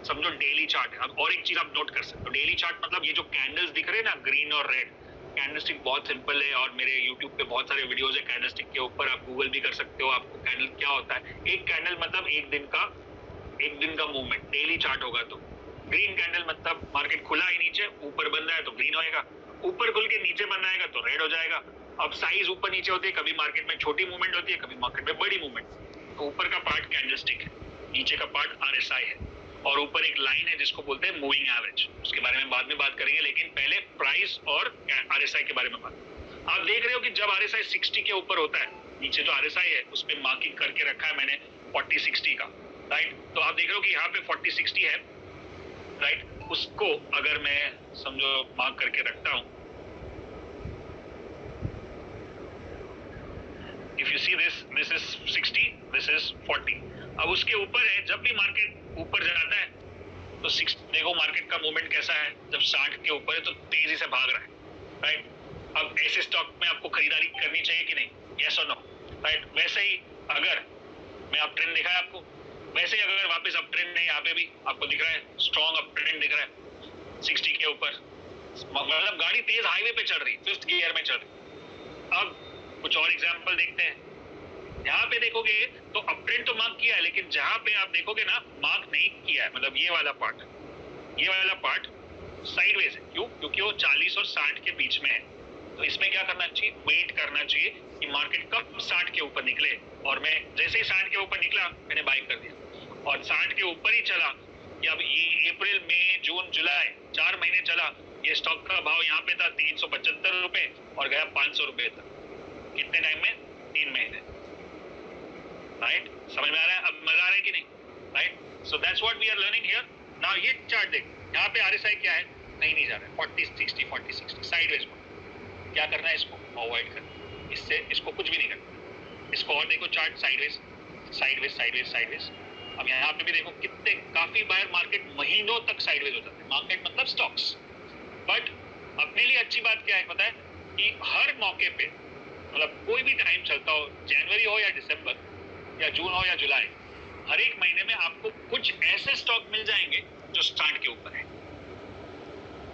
समझो डेली चार्ट है। अब और एक चीज आप नोट कर सकते हो, डेली चार्ट मतलब ये जो कैंडल्स दिख रहे हैं ना, ग्रीन और रेड, कैंडलस्टिक बहुत सिंपल है, और मेरे YouTube पे बहुत सारे वीडियोस है कैंडलस्टिक के ऊपर, आप गूगल भी कर सकते हो। आपको कैंडल क्या होता है? एक कैंडल मतलब एक दिन का मूवमेंट, डेली चार्ट होगा तो। ग्रीन कैंडल मतलब मार्केट खुला है नीचे, ऊपर बन रहा है तो ग्रीन होएगा, ऊपर खुल के नीचे बन जाएगा तो रेड हो जाएगा। अब साइज ऊपर नीचे होती है, कभी मार्केट में छोटी मूवमेंट होती है, कभी मार्केट में बड़ी मूवमेंट। तो ऊपर का पार्ट कैंडलस्टिक है, नीचे का पार्ट RSI है, और ऊपर एक लाइन है जिसको बोलते हैं मूविंग एवरेज। उसके बारे में बाद में बात करेंगे, लेकिन पहले प्राइस और RSI के बारे में बात। आप देख रहे हो कि जब RSI 60 के ऊपर होता है, नीचे जो RSI है उस पर मार्किंग करके रखा है मैंने 40-60 का, राइट? तो आप देख रहे हो कि यहाँ पे 40-60 है, राइट? उसको अगर मैं समझो मार्क करके रखता हूँ, if you see this is 60, this is 40। अब उसके ऊपर है, जब भी मार्केट ऊपर जाता है तो 6 देखो मार्केट का मूवमेंट कैसा है, जब 60 के ऊपर है तो तेजी से भाग रहा है, राइट? अब ऐसे स्टॉक में आपको खरीदारी करनी चाहिए कि नहीं? यस और नो, राइट? वैसे ही अगर मैं अप ट्रेंड दिखा है आपको, वैसे ही अगर वापस अप ट्रेंड नहीं, यहाँ पे भी आपको दिख रहा है स्ट्रॉन्ग अप ट्रेंड दिख रहा है 60 के ऊपर, मतलब गाड़ी तेज हाईवे पे चल रही, 5th गियर में चल रही। अब कुछ और एग्जांपल देखते हैं। यहाँ पे देखोगे तो अप ट्रेंड तो मार्क किया है, लेकिन जहां पे आप देखोगे ना मार्क नहीं किया है, मतलब ये वाला पार्ट साइडवेज है। क्यों? क्योंकि वो 40 और 60 के बीच में है। तो इसमें क्या करना चाहिए? वेट करना चाहिए कि मार्केट कब 60 के ऊपर निकले, और मैं जैसे ही 60 के ऊपर निकला मैंने बाय कर दिया, और 60 के ऊपर ही चला। कि अब ये अप्रैल, मई, जून, जुलाई 4 महीने चला, ये स्टॉक का भाव यहाँ पे था 375 रुपए और गया 500 रुपए तक। कितने टाइम में? 3 महीने। राइट, समझ में आ रहा है? अब मजा आ रहा है कि नहीं? Right, so that's what we are learning here. Now ये चार्ट देख, यहाँ पे आरएसआई क्या है? नहीं जा रहा है, 40-60 साइडवेज में। क्या करना है? इसको अवॉइड करना, इससे इसको कुछ भी नहीं करना। इसको और देखो chart, sideways sideways sideways sideways. अब यहाँ पे भी देखो कितने, काफी बार मार्केट महीनों तक साइडवेज होता है। मार्केट मतलब स्टॉक्स। बट अपने लिए अच्छी बात क्या है पता है? कि हर मौके पे, मतलब कोई भी टाइम चलता हो, जनवरी हो या दिसंबर या जून हो या जुलाई, हर एक महीने में आपको कुछ ऐसे स्टॉक मिल जाएंगे जो स्टार्ट के ऊपर है।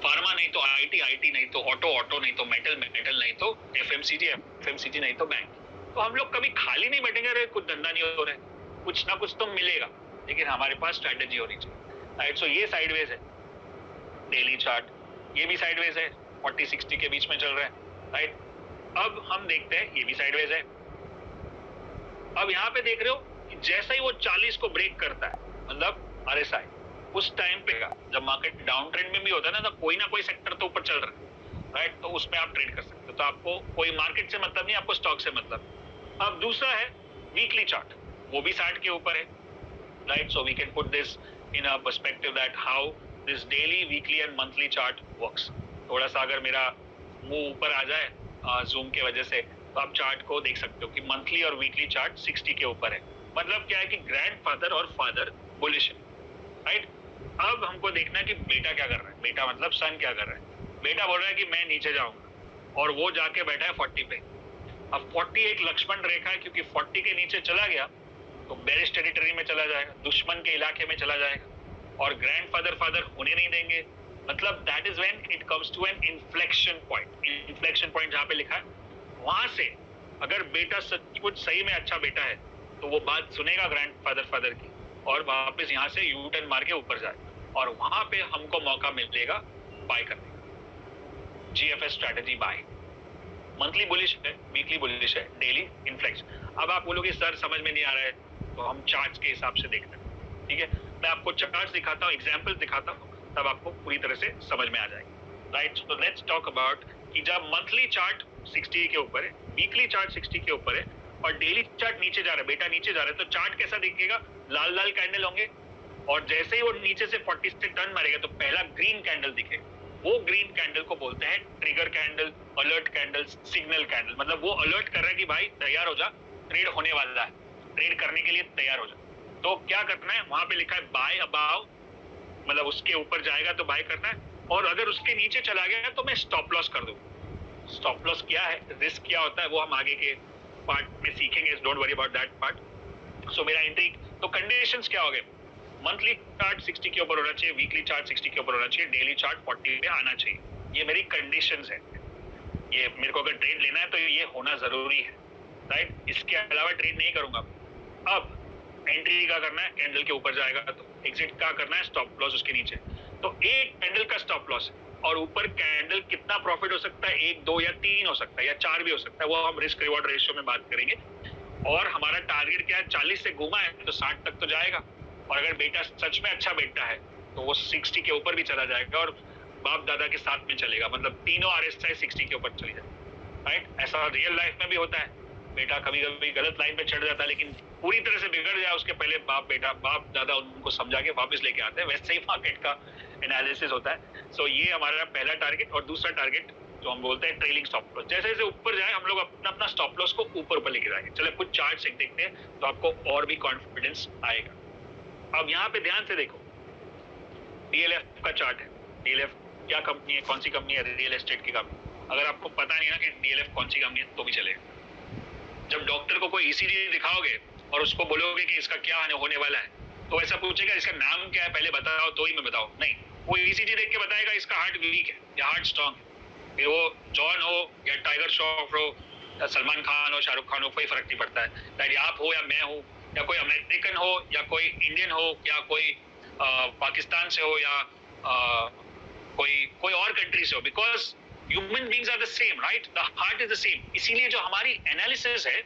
फार्मा नहीं तो आईटी, आईटी नहीं तो ऑटो, ऑटो नहीं तो मेटल, मेटल नहीं तो एफएमसीजी, एफएमसीजी नहीं तो बैंक। तो हम लोग कभी खाली नहीं बैठेंगे, अरे कुछ धंधा नहीं हो रहा है, कुछ ना कुछ तो मिलेगा, लेकिन हमारे पास स्ट्रेटेजी होनी चाहिए। राइट, सो ये साइडवेज है डेली चार्ट, ये भी साइडवेज है, 40-60 के बीच में चल रहा है। राइट, अब हम देखते हैं, ये भी साइडवेज है। अब यहाँ पे देख रहे हो कि जैसा ही वो 40 को ब्रेक करता है, मतलब आरएसआई, उस टाइम पे जब मार्केट डाउन ट्रेंड में भी होता है ना, तो कोई ना कोई सेक्टर तो ऊपर चल रहा है। राइट, तो उसमें आप ट्रेड कर सकते हो। तो आपको कोई मार्केट से मतलब नहीं, आपको स्टॉक से मतलब। अब दूसरा है वीकली चार्ट, वो भी 60 के ऊपर है। Right, so we can put this in a perspective that how this daily, weekly and monthly chart works. थोड़ा सा अगर मेरा मुंह ऊपर आ जाए जूम के वजह से, तो आप चार्ट को देख सकते हो कि मंथली और वीकली चार्ट 60 के ऊपर है। मतलब क्या है कि ग्रैंडफादर और फादर बुलिश है। राइट, अब हमको देखना है कि बेटा क्या कर रहा है। बेटा मतलब सन क्या कर रहा है। बेटा बोल रहा है कि मैं नीचे जाऊंगा, और वो जाके बैठा है 40 पे। अब 40 एक लक्ष्मण रेखा है, क्योंकि 40 के नीचे चला गया तो बेरिश टेरिटरी में चला जाएगा, दुश्मन के इलाके में चला जाएगा, और ग्रैंडफादर फादर होने नहीं देंगे। मतलब that is when it comes to an inflection point. Inflection point जहां पे लिखा है, वहां से अगर बेटा सचमुच सही में अच्छा बेटा है, तो वो बात सुनेगा ग्रैंडफादर फादर की, और वापस यहाँ से यू टर्न मार के ऊपर जाए, और वहां पे हमको मौका मिलेगा बाय करने का। GFS strategy buy. Monthly bullish है, वीकली बुलिश है, डेली इन्फ्लेक्शन। अब आप बोलोगे सर समझ में नहीं आ रहा है, तो हम चार्ट्स के हिसाब से देखते हैं। ठीक है, मैं आपको चार्ट्स दिखाता हूँ, एग्जाम्पल दिखाता हूँ, तब आपको पूरी तरह से समझ में आ जाएगी। Right, so let's talk about कि जब मंथली चार्ट 60 के ऊपर है, वीकली चार्ट 60 के ऊपर है, और डेली चार्ट नीचे जा रहा है, बेटा नीचे जा रहा है, तो चार्ट कैसा दिखेगा? लाल लाल कैंडल होंगे, और जैसे ही वो नीचे से 40 से टर्न मारेगा, तो पहला ग्रीन कैंडल दिखेगा। वो ग्रीन कैंडल को बोलते हैं trigger candle, alert candle, signal candle. मतलब वो अलर्ट कर रहा है कि भाई तैयार हो जा, ट्रेड होने वाला है, ट्रेड करने के लिए तैयार हो जा। तो क्या करना है? वहां पे लिखा है बाय अबाव, मतलब उसके ऊपर जाएगा तो बाय करना है, और अगर उसके नीचे चला गया तो मैं स्टॉप लॉस कर दूंगा। स्टॉप लॉस क्या है, रिस्क क्या होता है, वो हम आगे के पार्ट में सीखेंगे, don't worry about that part. So मेरा एंट्री, तो कंडीशंस क्या हो गए? मंथली चार्ट 60 के ऊपर होना चाहिए, वीकली चार्ट 60 के ऊपर होना चाहिए, डेली चार्ट 40 पे आना चाहिए। ये मेरी कंडीशंस है। ये मेरे को अगर ट्रेड लेना है तो ये होना जरूरी है। राइट, इसके अलावा ट्रेड नहीं करूंगा। अब एंट्री क्या करना है? कैंडल के ऊपर जाएगा तो एग्जिट क्या करना है? स्टॉप लॉस उसके नीचे। तो एक कैंडल का स्टॉप लॉस है, और ऊपर कैंडल कितना प्रॉफिट हो सकता है? 1, 2 या 3 हो सकता है, या 4 भी हो सकता है, वो हम रिस्क रिवॉर्ड रेशियो में बात करेंगे। और हमारा टारगेट क्या है? 40 से घूमा है तो 60 तक तो जाएगा, और अगर बेटा सच में अच्छा बेटा है तो वो 60 के ऊपर भी चला जाएगा, और बाप दादा के साथ में चलेगा, मतलब तीनों आरएसआई 60 के ऊपर चली जाए। राइट, ऐसा रियल लाइफ में भी होता है। बेटा कभी कभी गलत लाइन पे चढ़ जाता है, लेकिन पूरी तरह से बिगड़ जाए उसके पहले बाप दादा उनको समझा के वापस लेके आते हैं। वैसे ही मार्केट का एनालिसिस होता है। सो ये हमारा पहला टारगेट। और दूसरा टारगेट जो हम बोलते हैं ट्रेलिंग स्टॉप लॉस, जैसे जैसे ऊपर जाए हम लोग अपना अपना स्टॉप लॉस को ऊपर लेके जाएंगे। चलो कुछ चार्ट देखते हैं तो आपको और भी कॉन्फिडेंस आएगा। अब यहाँ पे ध्यान से देखो, डीएलएफ का चार्ट है। डीएलएफ क्या कंपनी है? कौन सी कंपनी है? रियल एस्टेट की कंपनी। अगर आपको पता नहीं ना कि डीएलएफ कौन सी कंपनी है, तो भी चलेगा। जब डॉक्टर को कोई ईसीजी दिखाओगे और उसको बोलोगे कि इसका क्या होने वाला है, तो ऐसा पूछेगा इसका नाम क्या है पहले बताओ, तो ही मैं बताओ। नहीं, वो ईसीजी देख के बताएगा इसका हार्ट वीक है या हार्ट स्ट्रांग है। फिर वो जॉन हो या टाइगर श्रॉफ हो या सलमान खान हो, शाहरुख खान हो, कोई फर्क नहीं पड़ता है। चाहे आप हो या मैं हो, या कोई अमेरिकन हो या कोई इंडियन हो, या कोई पाकिस्तान से हो, या कोई और कंट्री से हो, because human beings are the same, right? The heart is the same. इसीलिए जो हमारी एनालिसिस है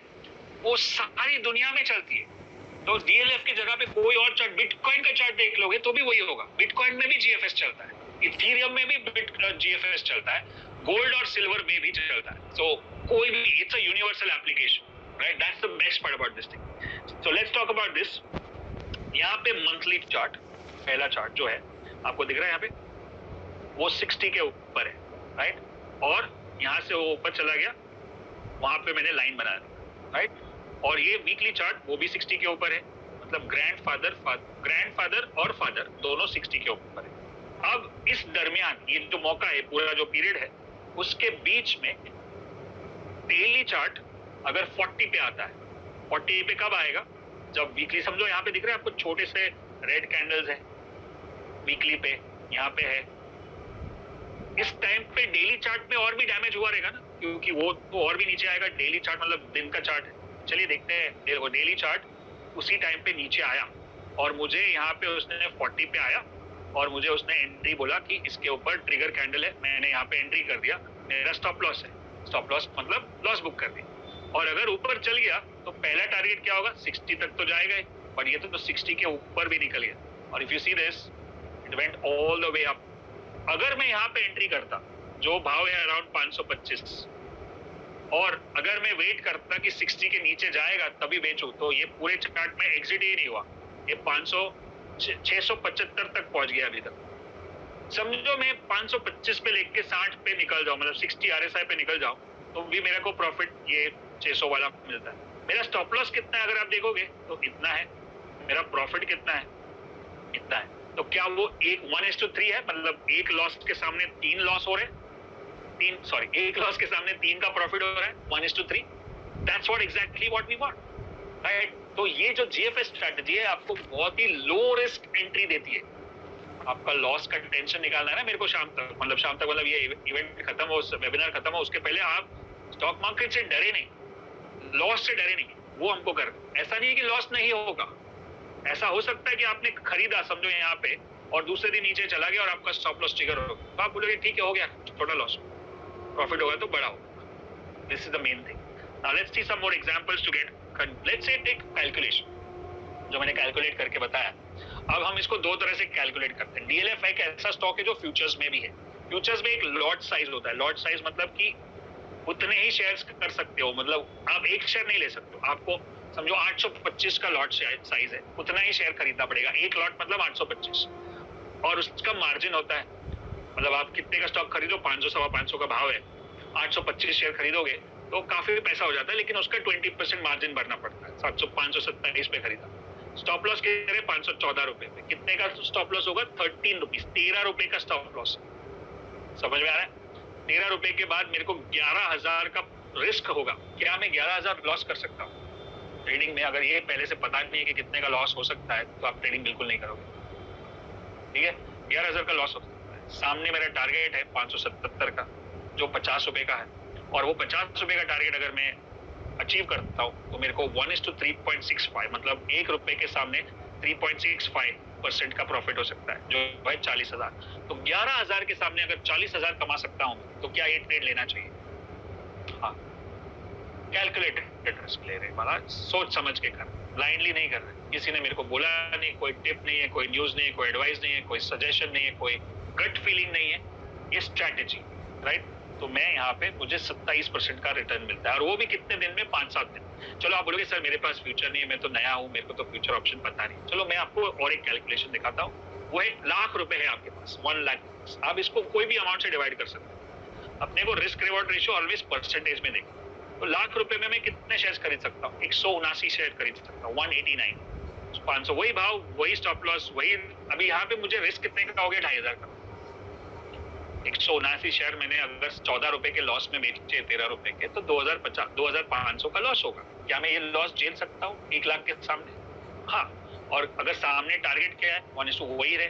वो सारी दुनिया में चलती है। तो डीएलएफ की जगह पे कोई और चार्ट, बिटकॉइन का चार्ट देख लोगे तो भी वही होगा। बिटकॉइन में भी जीएफएस चलता है। इथेरियम में भी बिट जीएफएस चलता है, गोल्ड और सिल्वर में भी चलता है. सो कोई भी, it's a universal application, right? That's the best part about this thing. So let's talk about this. यहाँ पे मंथली चार्ट, पहला चार्ट जो है आपको दिख रहा है यहाँ पे, वो 60 के ऊपर है, राइट? और यहाँ से वो ऊपर चला गया, वहां पे मैंने लाइन बना दी, राइट? और ये वीकली चार्ट वो भी 60 के ऊपर है, मतलब ग्रैंडफादर और फादर दोनों 60 के ऊपर है. अब इस दरमियान ये जो मौका है, पूरा जो पीरियड है, उसके बीच में डेली चार्ट अगर 40 पे आता है, 40 पे कब आएगा? जब वीकली, समझो यहाँ पे दिख रहे हैं आपको छोटे से रेड कैंडल्स है वीकली पे, यहाँ पे है. इस टाइम पे डेली चार्ट में और भी डैमेज हुआ रहेगा ना, क्योंकि वो तो और भी नीचे आएगा. डेली चार्ट मतलब दिन का चार्ट है. चलिए देखते हैं. देखो डेली चार्ट उसी टाइम पे नीचे आया और मुझे यहाँ पे उसने 40 पे आया और मुझे उसने एंट्री बोला कि इसके ऊपर ट्रिगर कैंडल है. मैंने यहाँ पे एंट्री कर दिया, मेरा स्टॉप लॉस है. स्टॉप लॉस मतलब लॉस बुक कर दी. और अगर ऊपर चल गया तो पहला टारगेट क्या होगा? 60 तक तो जाएगा ही, पर ये तो 60 के ऊपर भी निकल गया. और if you see this, it went all the way up. अगर मैं यहाँ पे एंट्री करता, जो भाव है अराउंड 525, और अगर मैं वेट करता कि 60 के नीचे जाएगा तभी बेचूं, तो ये पूरे चार्ट में एग्जिट ही नहीं हुआ. ये 675 तक पहुंच गया अभी तक. समझो मैं 525 पे लेके 60 पे निकल जाऊं, मतलब 60 आरएसआई पे निकल जाऊं, तो भी मेरे को प्रॉफिट ये 600 वाला मिलता है. मेरा स्टॉप लॉस कितना है अगर आप देखोगे तो इतना है. मेरा प्रॉफिट कितना है? इतना है. तो क्या वो 1:3 है? मतलब एक लॉस के सामने 3 लॉस हो रहे हैं. एक लॉस के सामने 3 का प्रॉफिट हो रहा है. 1:3. That's what exactly what we want, right? तो ये जो जीएफएस स्ट्रेटजी है आपको बहुत ही लो रिस्क एंट्री देती है. आपका लॉस का टेंशन निकालना है ना मेरे को शाम तक, मतलब ये इवेंट खत्म हो, वेबिनार खत्म हो, उसके पहले आप स्टॉक मार्केट से डरे नहीं, लॉस से डरे नहीं, वो हमको कर. ऐसा नहीं है कि लॉस नहीं होगा. ऐसा हो सकता है कि आपने खरीदा, समझो यहाँ पे, और दूसरे दिन नीचे चला गया और आपका स्टॉप लॉस ट्रिगर हो गया, तो आप बोलोगे ठीक है, हो गया, छोटा लॉस. प्रॉफिट होगा तो बड़ा होगा. This is the main thing. Now let's see some more examples to get. Let's say take calculation, जो मैंने कैलकुलेट करके बताया. अब हम इसको दो तरह से कैलकुलेट करते हैं. डीएलएफ एक ऐसा स्टॉक है जो फ्यूचर्स में भी है. फ्यूचर्स में एक लॉट साइज होता है. लॉट साइज मतलब कि उतने ही शेयर्स कर सकते हो, मतलब आप एक शेयर नहीं ले सकते हो. आपको समझो 825 का लॉट साइज है, उतना ही शेयर खरीदना पड़ेगा. एक लॉट मतलब 825, और उसका मार्जिन होता है. मतलब आप कितने का स्टॉक खरीदो, 500 सवा 500 का भाव है, 825 शेयर खरीदोगे तो काफी पैसा हो जाता है, लेकिन उसका 20% मार्जिन भरना पड़ता है. 527 पे खरीदा. स्टॉप लॉस कितने? 514 रुपए पे. कितने का स्टॉप लॉस होगा? 13 रुपीज. 13 रुपए का स्टॉप लॉस. समझ में आ रहा है? 13 रुपए के बाद मेरे को 11,000 का रिस्क होगा. क्या मैं 11,000 लॉस कर सकता हूँ? ट्रेडिंग में अगर ये पहले से पता नहीं है कि कितने का लॉस हो सकता है, तो आप ट्रेडिंग बिल्कुल नहीं करोगे. ठीक है, 11,000 का लॉस हो सकता है. सामने मेरा टारगेट है 577 का, जो 50 रुपए का है, और वो 50 रुपए का टारगेट अगर मैं अचीव करता हूँ तो मेरे को 1:3.65, मतलब 1 रुपए के सामने 3.65% का प्रॉफिट हो सकता है, जो है 40,000. तो 11,000 के सामने अगर 40,000 कमा सकता हूँ तो क्या ये ट्रेड लेना चाहिए? हाँ, कैलकुलेटेड रिस्क ले रहे हैं, मतलब सोच समझ के कर, ब्लाइंडली नहीं कर रहे. किसी ने मेरे को बोला नहीं, कोई टिप नहीं है, कोई न्यूज नहीं है, कोई एडवाइस नहीं है, कोई सजेशन नहीं है, कोई गट फीलिंग नहीं है. ये स्ट्रैटेजी, राइट? तो मैं यहाँ पे मुझे 27% का रिटर्न मिलता है, और वो भी कितने दिन में? 5-7 दिन. चलो आप बोलोगे सर मेरे पास फ्यूचर नहीं है, मैं तो नया हूँ, मेरे को तो फ्यूचर ऑप्शन पता नहीं. चलो मैं आपको और एक कैलकुलेशन दिखाता हूँ. वो 1,00,000 रुपए है आपके पास, 1 लाख. आप इसको कोई भी अमाउंट से डिवाइड कर सकते हैं. अपने को risk reward ratio always percentage में देखो. तो 1,00,000 रुपए में मैं कितने शेयर खरीद सकता हूँ? 179 शेयर खरीद सकता हूँ. 189, 500, वही भाव, वही स्टॉप लॉस, वही. अभी यहाँ पे मुझे रिस्क कितने का हो गया? 2,500 का. 179 शेयर मैंने अगर 14 रुपए के लॉस में बेचे 13 रुपए के, तो 2,500 का लॉस होगा. क्या मैं ये लॉस झेल सकता हूँ 1 लाख के सामने? हाँ. और अगर सामने टारगेट क्या है, 1:1 वही रहे,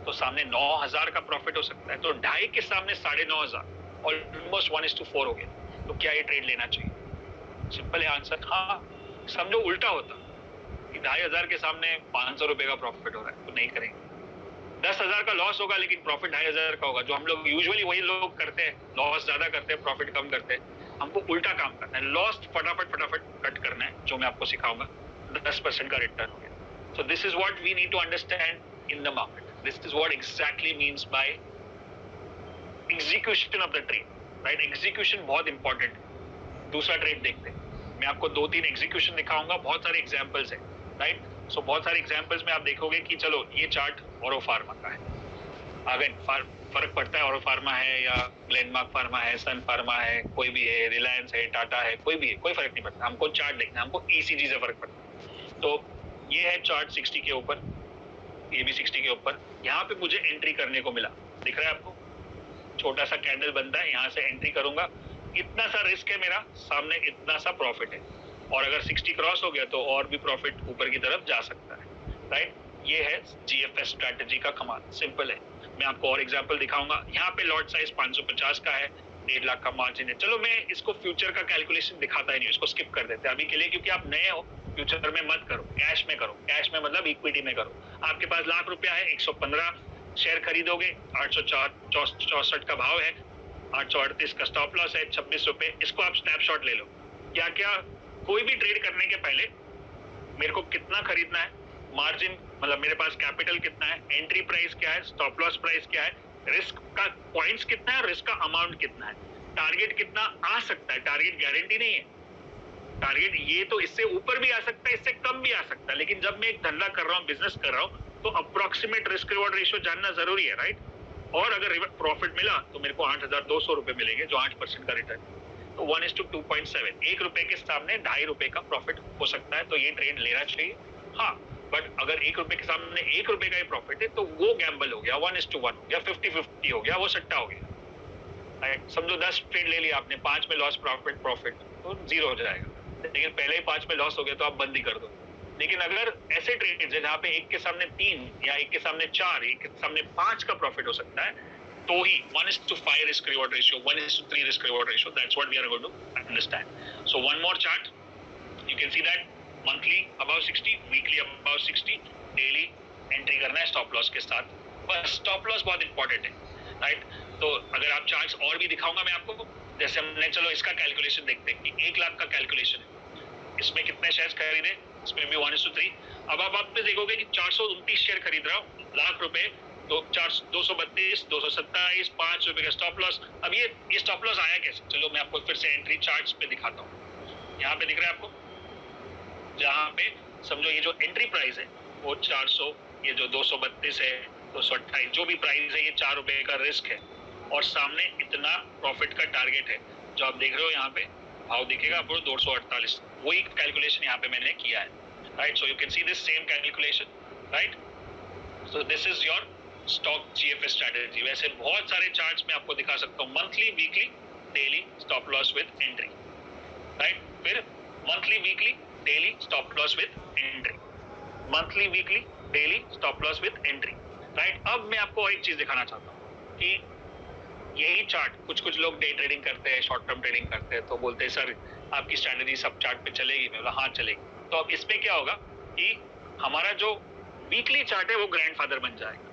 तो सामने 9,000 का प्रॉफिट हो सकता है. तो 2.5 के सामने 9,500, ऑलमोस्ट 1:4 हो गया. तो क्या ये ट्रेड लेना चाहिए? सिंपल है आंसर, हाँ. समझो उल्टा होता कि 2,500 के सामने 500 रुपए का प्रॉफिट हो रहा है, तो नहीं करेंगे. 10,000 का लॉस होगा लेकिन प्रॉफिट 2,500 का होगा, जो हम लोग यूजुअली वही लोग करते हैं. लॉस ज्यादा करते हैं, प्रॉफिट कम करते हैं. हमको उल्टा काम करना है. लॉस फटाफट कट करना है, जो मैं आपको सिखाऊंगा. 10% का रिटर्न हो गया. So this is what we need to understand in the market. This is what exactly means by execution of the trade, right? Execution बहुत इंपॉर्टेंट है। दूसरा ट्रेड देखते हैं, मैं आपको 2-3 एग्जीक्यूशन दिखाऊंगा, बहुत सारे एग्जांपल्स हैं, राइट? सो बहुत सारे एग्जांपल्स में आप देखोगे कि चलो ये चार्ट ऑरो फार्मा का है, अगेन फर्क पड़ता है, ऑरो फार्मा है या ग्लेनमार्क फार्मा है, सन फार्मा है, कोई भी है, रिलायंस है, टाटा है, कोई भी है, कोई फर्क नहीं पड़ता, हमको चार्ट देखना है, हमको ईसीजी से फर्क पड़ता है। तो ये है चार्ट 60 के ऊपर, ये भी 60 के ऊपर, यहाँ पे मुझे एंट्री करने को मिला, दिख रहा है आपको? छोटा सा कैंडल बनता है, यहाँ से एंट्री करूंगा, इतना सा रिस्क है मेरा, सामने इतना सा प्रॉफिट है, और अगर 60 क्रॉस हो गया तो और भी प्रॉफिट ऊपर की तरफ जा सकता है, राइट? ये है जीएफएस स्ट्रैटेजी का कमाल, सिंपल है। मैं आपको और एग्जांपल दिखाऊंगा। यहाँ पे लॉट साइज 550 का है, 1.5 लाख का मार्जिन है। चलो मैं इसको फ्यूचर का कैलकुलेशन दिखाता ही नहीं, इसको स्किप कर देते हैं अभी के लिए, क्योंकि आप नए हो, फ्यूचर में मत करो, कैश में करो। कैश में मतलब इक्विटी में करो। आपके पास लाख रुपया है, 115 शेयर खरीदोगे, 864 का भाव है, 838 का स्टॉप लॉस है, 26 रुपए। इसको आप स्नैपशॉट ले लो। क्या क्या कोई भी ट्रेड करने के पहले मेरे को कितना खरीदना है, मार्जिन मतलब मेरे पास कैपिटल कितना है, एंट्री प्राइस क्या है, स्टॉप लॉस प्राइस क्या है, रिस्क का पॉइंट्स कितना है, रिस्क का अमाउंट कितना है, टारगेट कितना आ सकता है, टारगेट गारंटी नहीं है, टारगेट ये तो इससे ऊपर भी आ सकता है, इससे कम भी आ सकता है, लेकिन जब मैं एक धंधा कर रहा हूँ, बिजनेस कर रहा हूँ, तो अप्रोक्सीमेट रिस्क रिवॉर्ड रेशियो जानना जरूरी है, राइट? और अगर प्रॉफिट मिला तो मेरे को 8,200 रुपए मिलेंगे, जो 8% का रिटर्न, तो 1:2.7, 1 रुपए के सामने 2.5 रुपए का प्रॉफिट हो सकता है, तो ये ट्रेड लेना चाहिए। हाँ, बट अगर 1 रुपए के सामने 1 रुपए का ही प्रॉफिट है, तो वो गैम्बल हो गया, 1:1 हो गया, 50-50 हो गया, वो सट्टा हो गया। समझो 10 ट्रेड ले लिया आपने, 5 में लॉस प्रॉफिट तो 0 हो जाएगा, लेकिन पहले ही 5 में लॉस हो गया तो आप बंद ही कर दो। लेकिन अगर ऐसे ट्रेड है जहाँ पे 1 के सामने 3 या 1 के सामने 4, 1 के सामने 5 का प्रॉफिट हो सकता है, तो ही 1:5 risk reward ratio, 1:3 risk reward ratio, that's what we are going to understand. So one more chart, you can see that monthly above 60, weekly above 60, daily entry करना है स्टॉप लॉस के साथ। बस स्टॉप लॉस बहुत इंपॉर्टेंट है, राइट? तो अगर आप चार्ट्स और भी दिखाऊंगा मैं आपको, जैसे हमने, चलो इसका कैलकुलेशन देखते हैं कि 1 लाख का कैलकुलेशन है, इसमें कितने शेयर्स खरीदे, इसमें भी 1:3। अब आप वापस देखोगे कि 429 शेयर खरीद रहा हूँ, लाख रुपए, तो 232, 227, 5 रुपए का स्टॉप लॉस। अब ये स्टॉप लॉस आया कैसे? चलो मैं आपको फिर से एंट्री चार्ट्स पे दिखाता हूँ। यहाँ पे दिख रहा है आपको, जहाँ पे समझो ये जो एंट्री प्राइस है वो 400, ये जो 232 है, 228, जो भी प्राइस है, ये 4 रुपए का रिस्क है, और सामने इतना प्रॉफिट का टारगेट है, जो आप देख रहे हो यहाँ पे भाव दिखेगा आपको 248। वही कैलकुलेशन यहाँ पे मैंने किया है, right? So you can see this same calculation, right? So this is your stock GFS strategy. वैसे बहुत सारे चार्ट्स में आपको दिखा सकता हूँ, monthly, weekly, daily stop loss with entry, right? फिर monthly, weekly, daily stop loss with entry, monthly, weekly, daily stop loss with entry, right? अब मैं आपको और एक चीज दिखाना चाहता हूँ कि यही चार्ट कुछ लोग डे ट्रेडिंग करते हैं, शॉर्ट टर्म ट्रेडिंग करते हैं, तो बोलते हैं सर आपकी स्ट्रैटेजी सब चार्ट पे चलेगी? मैं बोला हाँ चलेगी। तो अब इसमें क्या होगा कि हमारा जो वीकली चार्ट है वो ग्रैंडफादर बन जाएगा,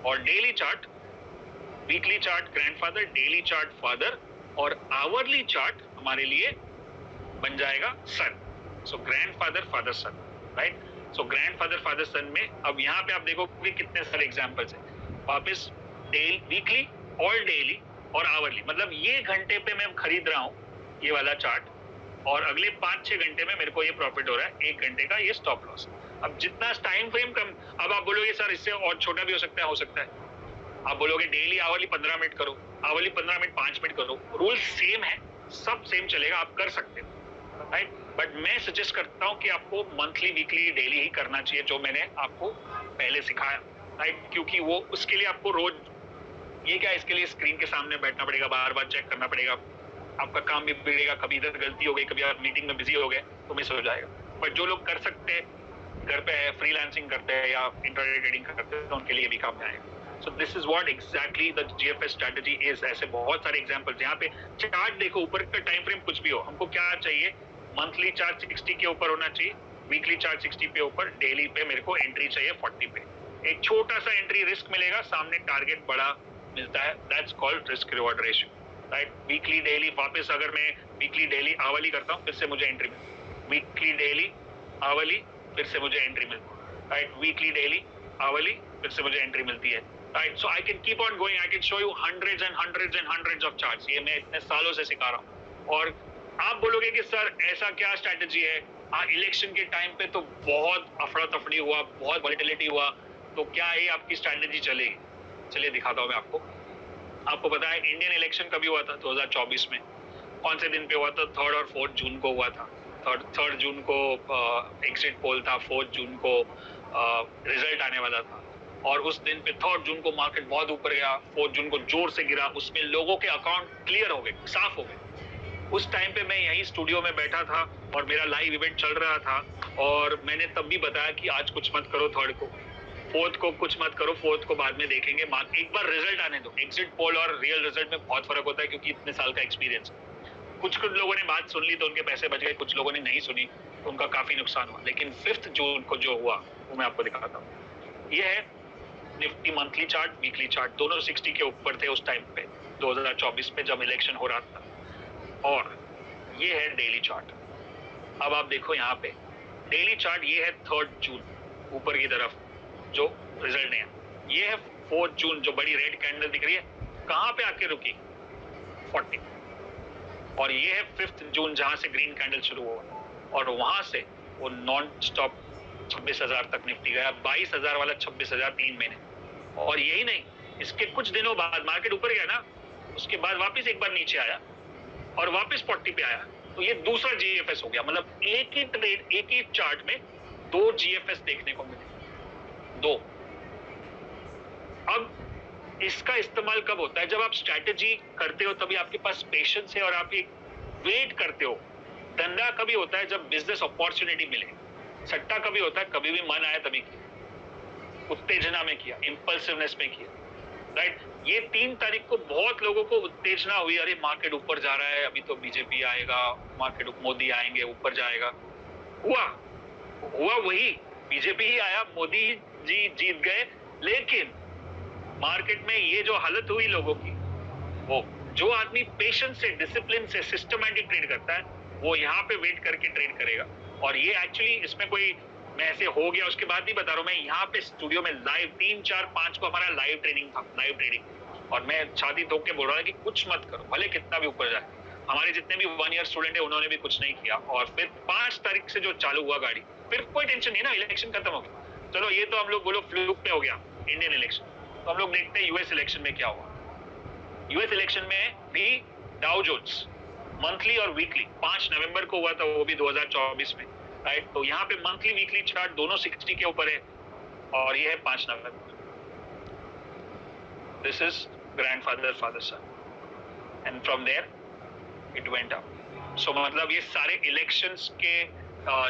और daily chart, weekly chart grandfather, daily chart father, और आवरली चार्ट हमारे लिए बन जाएगा सन। सो ग्रैंडफादर, फादर, सन, राइट? सो ग्रैंडफादर, फादर, सन में अब यहाँ पे आप देखोगे कितने सारे एग्जांपल्स हैं। वापस वीकली और डेली और आवरली, मतलब ये घंटे पे मैं खरीद रहा हूँ ये वाला चार्ट, और अगले 5-6 घंटे में मेरे को ये प्रॉफिट हो रहा है, 1 घंटे का ये स्टॉप लॉस। अब जितना टाइम फ्रेम कम, अब आप बोलोगे सर इससे और छोटा भी हो सकता है, हो सकता है। आप बोलोगे डेली आवरली 15 मिनट करो, आवरली 15 मिनट 5 मिनट करो, रूल सेम है, सब सेम चलेगा, आप कर सकते हो, राइट? बट मैं सजेस्ट करता हूँ कि आपको मंथली, वीकली, डेली ही करना चाहिए, जो मैंने आपको पहले सिखाया, राइट? क्योंकि वो उसके लिए आपको रोज ये क्या, इसके लिए स्क्रीन के सामने बैठना पड़ेगा, बार बार चेक करना पड़ेगा, आपका काम भी बिगड़ेगा, कभी इधर गलती हो गई, कभी आप मीटिंग में बिजी हो गए तो मिस हो जाएगा। बट जो लोग कर सकते हैं, घर पे है, फ्रीलांसिंग करते हैं या इंट्राडे ट्रेडिंग करते हैं, तो उनके लिए भी काम में आएगा। सो this is what exactly the GFS strategy is. ऐसे बहुत सारे एग्जांपल्स, यहाँ पे चार्ट देखो, ऊपर का टाइम फ्रेम कुछ भी हो, हमको क्या चाहिए, मंथली चार्ट 60 के ऊपर होना चाहिए, वीकली चार्ट 60 पे ऊपर, डेली पे मेरे को एंट्री चाहिए 40 पे। एक छोटा सा एंट्री रिस्क मिलेगा, सामने टारगेट बड़ा मिलता है, that's called risk reward ratio, right? Weekly, daily, वापस अगर मैं वीकली, डेली, आवरली करता हूँ, फिर से मुझे एंट्री मिलती है, वीकली, डेली, आवरली, फिर से मुझे एंट्री मिलती है, राइट? वीकली, डेली, आवरली, फिर से मुझे एंट्री मिलती है, right. So I can keep on going, I can show you hundreds and hundreds and hundreds of charts. ये मैं इतने सालों से सिखा रहा हूँ. और आप बोलोगे कि सर ऐसा क्या स्ट्रैटेजी है, इलेक्शन के टाइम पे तो बहुत अफरा तफड़ी हुआ, बहुत वॉलेटिलिटी हुआ, तो क्या ये आपकी स्ट्रैटेजी चलेगी? चलिए दिखाता हूँ मैं आपको. आपको पता है इंडियन इलेक्शन कभी हुआ था 2024 में? कौन से दिन पे हुआ था? 3 और 4 जून को हुआ था. 3 जून को एग्जिट पोल था, 4 जून को रिजल्ट आने वाला था. और उस दिन पे 3 जून को मार्केट बहुत ऊपर गया, 4 जून को जोर से गिरा. उसमें लोगों के अकाउंट क्लियर हो गए, साफ हो गए. उस टाइम पे मैं यही स्टूडियो में बैठा था और मेरा लाइव इवेंट चल रहा था. और मैंने तब भी बताया कि आज कुछ मत करो 3 को, 4 को कुछ मत करो, 4 को बाद में देखेंगे, एक बार रिजल्ट आने दो. एग्जिट पोल और रियल रिजल्ट में बहुत फर्क होता है, क्योंकि इतने साल का एक्सपीरियंस. कुछ लोगों ने बात सुन ली तो उनके पैसे बच गए, कुछ लोगों ने नहीं सुनी तो उनका काफी नुकसान हुआ. लेकिन 5 जून को जो हुआ वो मैं आपको दिखाता हूँ. ये है Nifty monthly chart, weekly chart, दोनों 60 के ऊपर थे उस टाइम पे 2024 में जब इलेक्शन हो रहा था. और ये है डेली चार्ट. अब आप देखो यहाँ पे डेली चार्ट, ये है 3 जून ऊपर की तरफ जो रिजल्ट है. ये है 4 जून जो बड़ी रेड कैंडल दिख रही है, कहाँ पे आके रुकी? 40. और ये है 5 जून जहां से ग्रीन कैंडल शुरू हुआ और वहां से वो नॉन स्टॉप 26,000 तक निफ्टी गया. 22,000 वाला 26,000 3 महीने. और यही नहीं, इसके कुछ दिनों बाद मार्केट ऊपर गया ना, उसके बाद वापस एक बार नीचे आया और वापस 40 पे आया. तो ये दूसरा जीएफएस हो गया. मतलब एक ही ट्रेड, एक ही चार्ट में 2 जीएफएस देखने को मिले. 2. अब इसका इस्तेमाल कब होता है? जब आप स्ट्रैटेजी करते हो तभी आपके पास पेशेंस है और आप एक वेट करते हो. धंधा कभी होता है जब बिजनेस अपॉर्चुनिटी मिले. सट्टा कभी होता है कभी भी मन आया तभी किया, उत्तेजना में किया, इंपल्सिवनेस में किया. राइट. ये 3 तारीख को बहुत लोगों को उत्तेजना हुई, अरे मार्केट ऊपर जा रहा है, अभी तो बीजेपी आएगा, मार्केट मोदी आएंगे, ऊपर जाएगा. हुआ वही, बीजेपी ही आया, मोदी जी जीत गए. लेकिन मार्केट में ये जो हालत हुई लोगों की, वो जो आदमी पेशेंस से, डिसिप्लिन से, सिस्टमैटिक ट्रेड करता है, वो यहाँ पे वेट करके ट्रेड करेगा. और ये एक्चुअली इसमें कोई मैं ऐसे हो गया उसके बाद नहीं बता रहा हूँ. मैं यहाँ पे स्टूडियो में लाइव 3, 4, 5 को हमारा लाइव ट्रेनिंग था, लाइव ट्रेडिंग. और मैं छाती ठोक के बोल रहा था कि कुछ मत करो, भले कितना भी ऊपर जाए. हमारे जितने भी 1 ईयर स्टूडेंट है उन्होंने भी कुछ नहीं किया. और फिर 5 तारीख से जो चालू हुआ गाड़ी, फिर कोई टेंशन नहीं ना, इलेक्शन खत्म हो गया. चलो ये तो हम लोग बोलो फ्लूक पे हो गया इंडियन इलेक्शन. तो हम लोग देखते हैं यूएस इलेक्शन में क्या हुआ. यूएस इलेक्शन में भी डाउ जोन्स मंथली और वीकली 5 नवंबर को हुआ था, वो भी 2024 में. राइट. तो यहाँ पे मंथली वीकली चार्ट दोनों 60 के ऊपर है और ये है 5 नवंबर. This is grandfather father son and from there it went up. So मतलब ये सारे इलेक्शंस के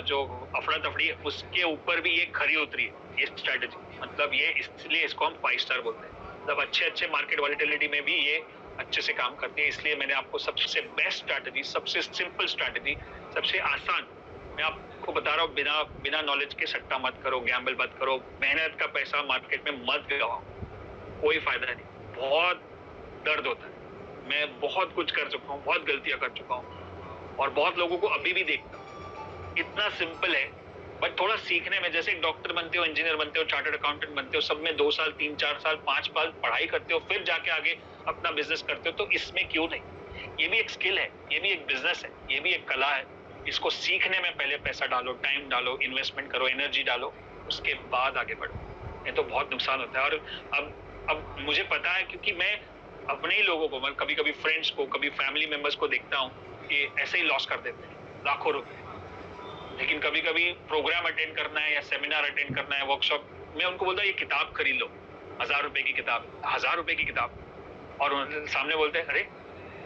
जो अफरा तफड़ी है उसके ऊपर भी ये खरी उतरी है ये स्ट्रैटेजी. मतलब ये इसलिए इसको हम 5 स्टार बोलते हैं. मतलब अच्छे मार्केट वॉलेटिलिटी में भी ये अच्छे से काम करती है. इसलिए मैंने आपको सबसे बेस्ट स्ट्रैटेजी, सबसे सिंपल स्ट्रैटेजी, सबसे आसान मैं आपको बता रहा हूँ. बिना नॉलेज के सट्टा मत करो, गैम्बल मत करो, मेहनत का पैसा मार्केट में मत गवाओ, कोई फायदा नहीं. बहुत दर्द होता है. मैं बहुत कुछ कर चुका हूँ, बहुत गलतियां कर चुका हूँ और बहुत लोगों को अभी भी देखता हूँ. इतना सिंपल है, बट थोड़ा सीखने में, जैसे एक डॉक्टर बनते हो, इंजीनियर बनते हो, चार्टर्ड अकाउंटेंट बनते हो, सब में 2 साल 3, 4 साल 5 साल पढ़ाई करते हो, फिर जाके आगे अपना बिजनेस करते हो. तो इसमें क्यों नहीं? ये भी एक स्किल है, ये भी एक बिजनेस है, ये भी एक कला है. इसको सीखने में पहले पैसा डालो, टाइम डालो, इन्वेस्टमेंट करो, एनर्जी डालो, उसके बाद आगे बढ़ो. नहीं तो बहुत नुकसान होता है. और अब मुझे पता है, क्योंकि मैं अपने ही लोगों को, मैं कभी कभी फ्रेंड्स को, कभी फैमिली मेंबर्स को देखता हूँ कि ऐसे ही लॉस कर देते हैं लाखों रुपए. लेकिन कभी कभी प्रोग्राम अटेंड करना है या सेमिनार अटेंड करना है, वर्कशॉप, मैं उनको बोलता ये किताब खरीद लो, 1000 रुपए की किताब, 1000 रुपए की किताब. और सामने बोलते हैं अरे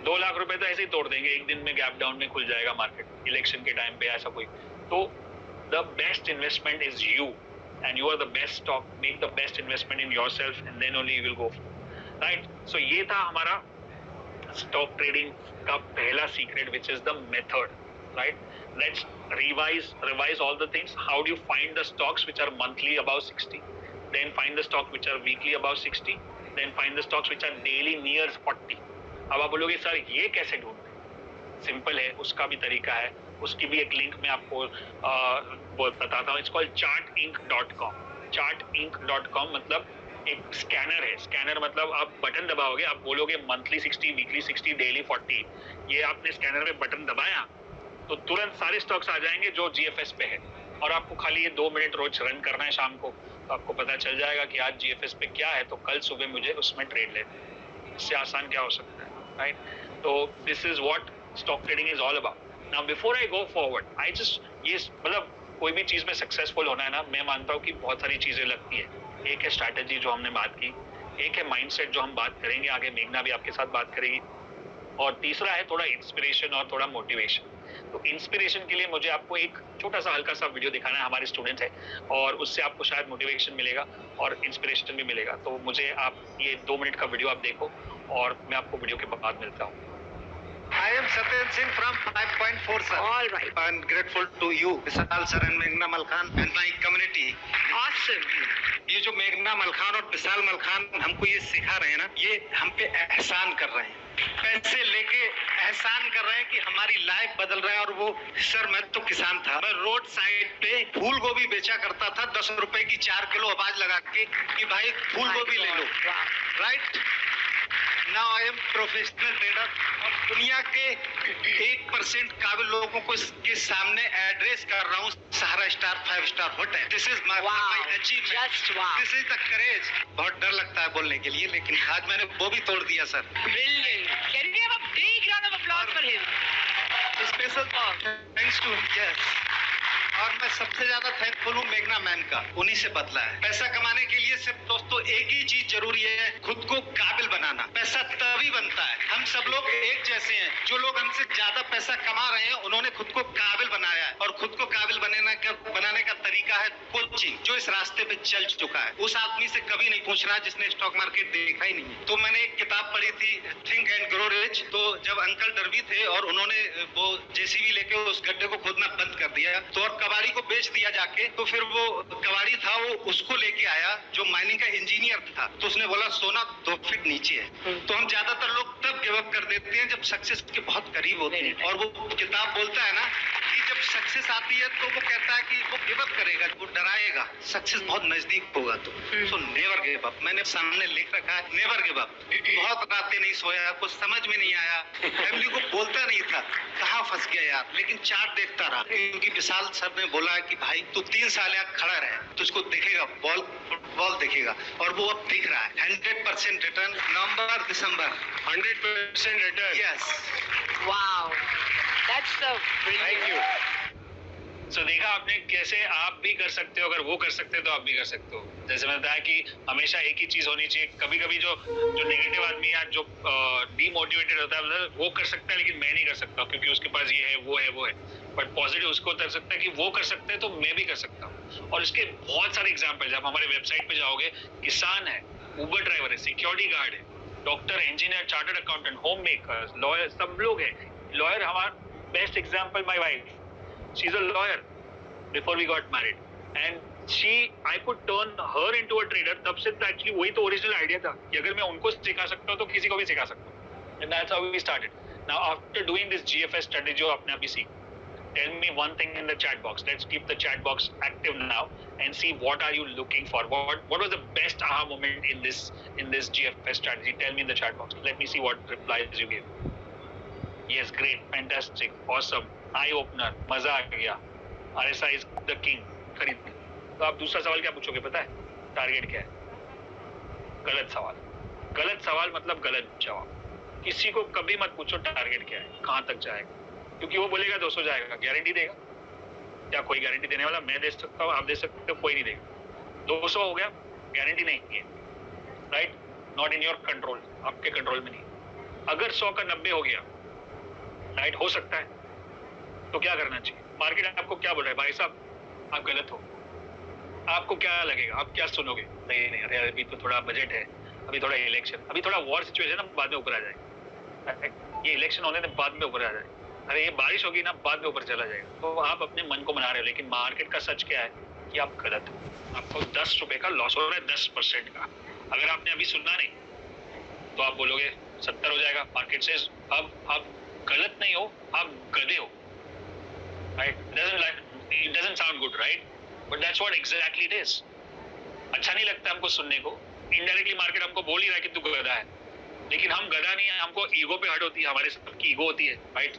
2 लाख रुपए तो ऐसे ही तोड़ देंगे, एक दिन में गैप डाउन में खुल जाएगा मार्केट, इलेक्शन के टाइम पे ऐसा कोई. तो the best investment is you and you are the best stock. Make the best investment in yourself and then only you will go. Right. So ये था हमारा स्टॉक ट्रेडिंग का पहला secret, which is the method. Right. Let's revise all the things. How do you find the stocks which are monthly above 60, then find the stocks which are weekly above 60, then find the stocks which are daily near 40. अब आप बोलोगे सर ये कैसे ढूंढते? सिंपल है, उसका भी तरीका है, उसकी भी एक लिंक मैं आपको बताता हूँ. It's called chartinc.com. chartinc.com मतलब एक स्कैनर है, स्कैनर मतलब आप बटन दबाओगे, आप बोलोगे मंथली 60, वीकली 60, डेली 40, ये आपने स्कैनर में बटन दबाया तो तुरंत सारे स्टॉक्स आ जाएंगे जो जीएफएस पे है, और आपको खाली ये 2 मिनट रोज रन करना है शाम को, तो आपको पता चल जाएगा कि आज जीएफएस पे क्या है, तो कल सुबह मुझे उसमें ट्रेड लेना है। इससे आसान क्या हो सकता है, राइट? तो this is what stock trading is all about. Now before I go forward, I just, ये मतलब कोई भी चीज में सक्सेसफुल होना है ना, मैं मानता हूँ कि बहुत सारी चीजें लगती है। एक है स्ट्रैटेजी जो हमने बात की, एक है माइंडसेट जो हम बात करेंगे आगे, मेघना भी आपके साथ बात करेगी, और तीसरा है थोड़ा इंस्पिरेशन और थोड़ा मोटिवेशन। तो इंस्पिरेशन के लिए मुझे आपको एक छोटा सा हल्का सा वीडियो दिखाना है, हमारे स्टूडेंट है, और उससे आपको शायद मोटिवेशन मिलेगा और इंस्पिरेशन भी मिलेगा। तो मुझे आप ये 2 मिनट का वीडियो आप देखो और मैं आपको वीडियो के बाद मिलता हूँ। I am Satyen Singh from 5.4 sir. All right. I'm grateful to you, Vishal sir and Meghna Malkhan and my community. Awesome. ये जो मेघना मलखान और विशाल मलखान हमको ये सिखा रहे हैं ना, ये हम पे एहसान कर रहे हैं, पैसे लेके एहसान कर रहे हैं कि हमारी लाइफ बदल रहा है। और वो सर, मैं तो किसान था, मैं रोड साइड पे फूल गोभी बेचा करता था, 10 रुपए की 4 किलो आवाज लगा के कि भाई फूल गोभी ले लो, right? Now I am professional trader और दुनिया के 1% काबिल लोगों को इसके सामने एड्रेस कर रहा हूँ Sahara star 5 star hotel. This is my achievement, this is the courage. बहुत डर लगता है बोलने के लिए, लेकिन आज मैंने वो भी तोड़ दिया sir. Brilliant. Can we have a big round of applause for him? Special thanks to, yes. और मैं सबसे ज्यादा थैंकफुल हूँ मेघना मैम का, उन्हीं से बदला है। पैसा कमाने के लिए सिर्फ दोस्तों एक ही चीज जरूरी है, खुद को काबिल बनाना। पैसा तभी बनता है, हम सब लोग एक जैसे हैं। जो लोग हमसे ज्यादा पैसा कमा रहे हैं उन्होंने खुद को काबिल बनाया है, और खुद को काबिल बनाने का तरीका है कोचिंग, जो इस रास्ते पे चल चुका है। उस आदमी से कभी नहीं पूछना जिसने स्टॉक मार्केट देखा ही नहीं है। तो मैंने एक किताब पढ़ी थी, थिंक एंड ग्रो रिच। तो जब अंकल डरबी थे और उन्होंने वो जेसीबी लेके उस गड्ढे को खोदना बंद कर दिया, तो और कबाड़ी को बेच दिया जाके, तो फिर वो कबाड़ी था वो उसको लेके आया जो माइनिंग का इंजीनियर था, तो उसने बोला सोना 2 फीट नीचे है। तो हम ज्यादातर लोग तब गिव अप कर देते हैं जब सक्सेस के बहुत करीब होते हैं। और वो किताब बोलता है ना कि जब सक्सेस आती है तो वो कहता है कि वो गिव अप करेगा, वो डराएगा, सक्सेस बहुत नजदीक होगा। तो सो नेवर गिव अप, मैंने सामने लिख रखा है, नेवर गिव अप। बहुत रातें नहीं सोया, कुछ समझ में नहीं आया, फैमिली को बोलता नहीं था, कहाँ फंस गया यार, लेकिन चार्ट देखता रहा, क्योंकि विशाल सर ने बोला कि भाई तू 3 साल यहाँ खड़ा रहे, तुझको दिखेगा बॉल, फुटबॉल दिखेगा। और वो अब दिख रहा है, 100% रिटर्न, नवंबर दिसंबर 100% return. Yes, Wow. That's the thank you. So देखा आपने कैसे आप भी कर सकते हो, अगर वो कर सकते हैं तो आप भी कर सकते हो। जैसे मैंने बताया कि हमेशा एक ही चीज होनी चाहिए। कभी कभी जो नेगेटिव आदमी या जो डीमोटिवेटेड होता है वो कर सकता है, लेकिन मैं नहीं कर सकता क्योंकि उसके पास ये है वो है वो है। बट पॉजिटिव उसको कर सकता है कि वो कर सकते हैं तो मैं भी कर सकता हूँ। और इसके बहुत सारे एग्जाम्पल, आप हमारे वेबसाइट पे जाओगे, किसान है, उबर ड्राइवर है, सिक्योरिटी गार्ड है, doctor, engineer, chartered accountant, home maker, lawyer, सब लोग हैं। लॉयर, हमारा best example my wife, she is a lawyer before we got married, and I could turn her into a trader। तब से तो actually वही तो ओरिजिनल आइडिया था कि अगर मैं उनको सिखा सकता हूँ तो किसी को भी सिखा सकता हूँ। And that's how we started. Now after doing this GFS study जो आपने अभी सीखा, tell me one thing in the chat box. Let's keep the chat box active now and see what are you looking for. What was the best aha moment in this GFS strategy? Tell me in the chat box. Let me see what replies you gave. Yes, great, fantastic, awesome, eye opener, मजा आ गया, RSI is the king, खरीद। तो आप दूसरा सवाल क्या पूछोगे पता है? टारगेट क्या है? गलत सवाल। गलत सवाल मतलब गलत जवाब। किसी को कभी मत पूछो टारगेट क्या है, कहाँ तक जाएगा, क्योंकि वो बोलेगा 200 जाएगा, गारंटी देगा क्या? कोई गारंटी देने वाला? मैं दे सकता हूँ, आप दे सकते हो, कोई नहीं देगा। 200 हो गया, गारंटी नहीं है, right? Not in your control, आपके कंट्रोल में नहीं। अगर 100 का 90 हो गया, राइट, हो सकता है, तो क्या करना चाहिए? मार्केट आपको क्या बोल रहा है? भाई साहब आप गलत हो। आपको क्या लगेगा? आप क्या सुनोगे? नहीं अरे अभी तो थोड़ा बजट है, अभी थोड़ा इलेक्शन, अभी थोड़ा वॉर सिचुएशन है, बाद में ऊपर आ जाएगा, ये इलेक्शन होने के बाद में ऊपर आ जाएगा, अरे ये बारिश होगी ना, बाद में ऊपर चला जाएगा। तो आप अपने मन को बना रहे हो, लेकिन मार्केट का सच क्या है कि आप गलत हो। आपको 10 रुपए का लॉस हो रहा है, 10% का। अगर आपने अभी सुनना नहीं तो आप बोलोगे 70 हो जाएगा, मार्केट से। अब आप गलत नहीं हो, आप गधे हो, right? It doesn't sound good, right? But that's what exactly it is. अच्छा नहीं लगता हमको सुनने को, इनडायरेक्टली मार्केट हमको बोल ही रहा है कि तू गधा है, लेकिन हम गधा नहीं है, हमको ईगो पे हट होती है, हमारे सबकी ईगो होती है, राइट।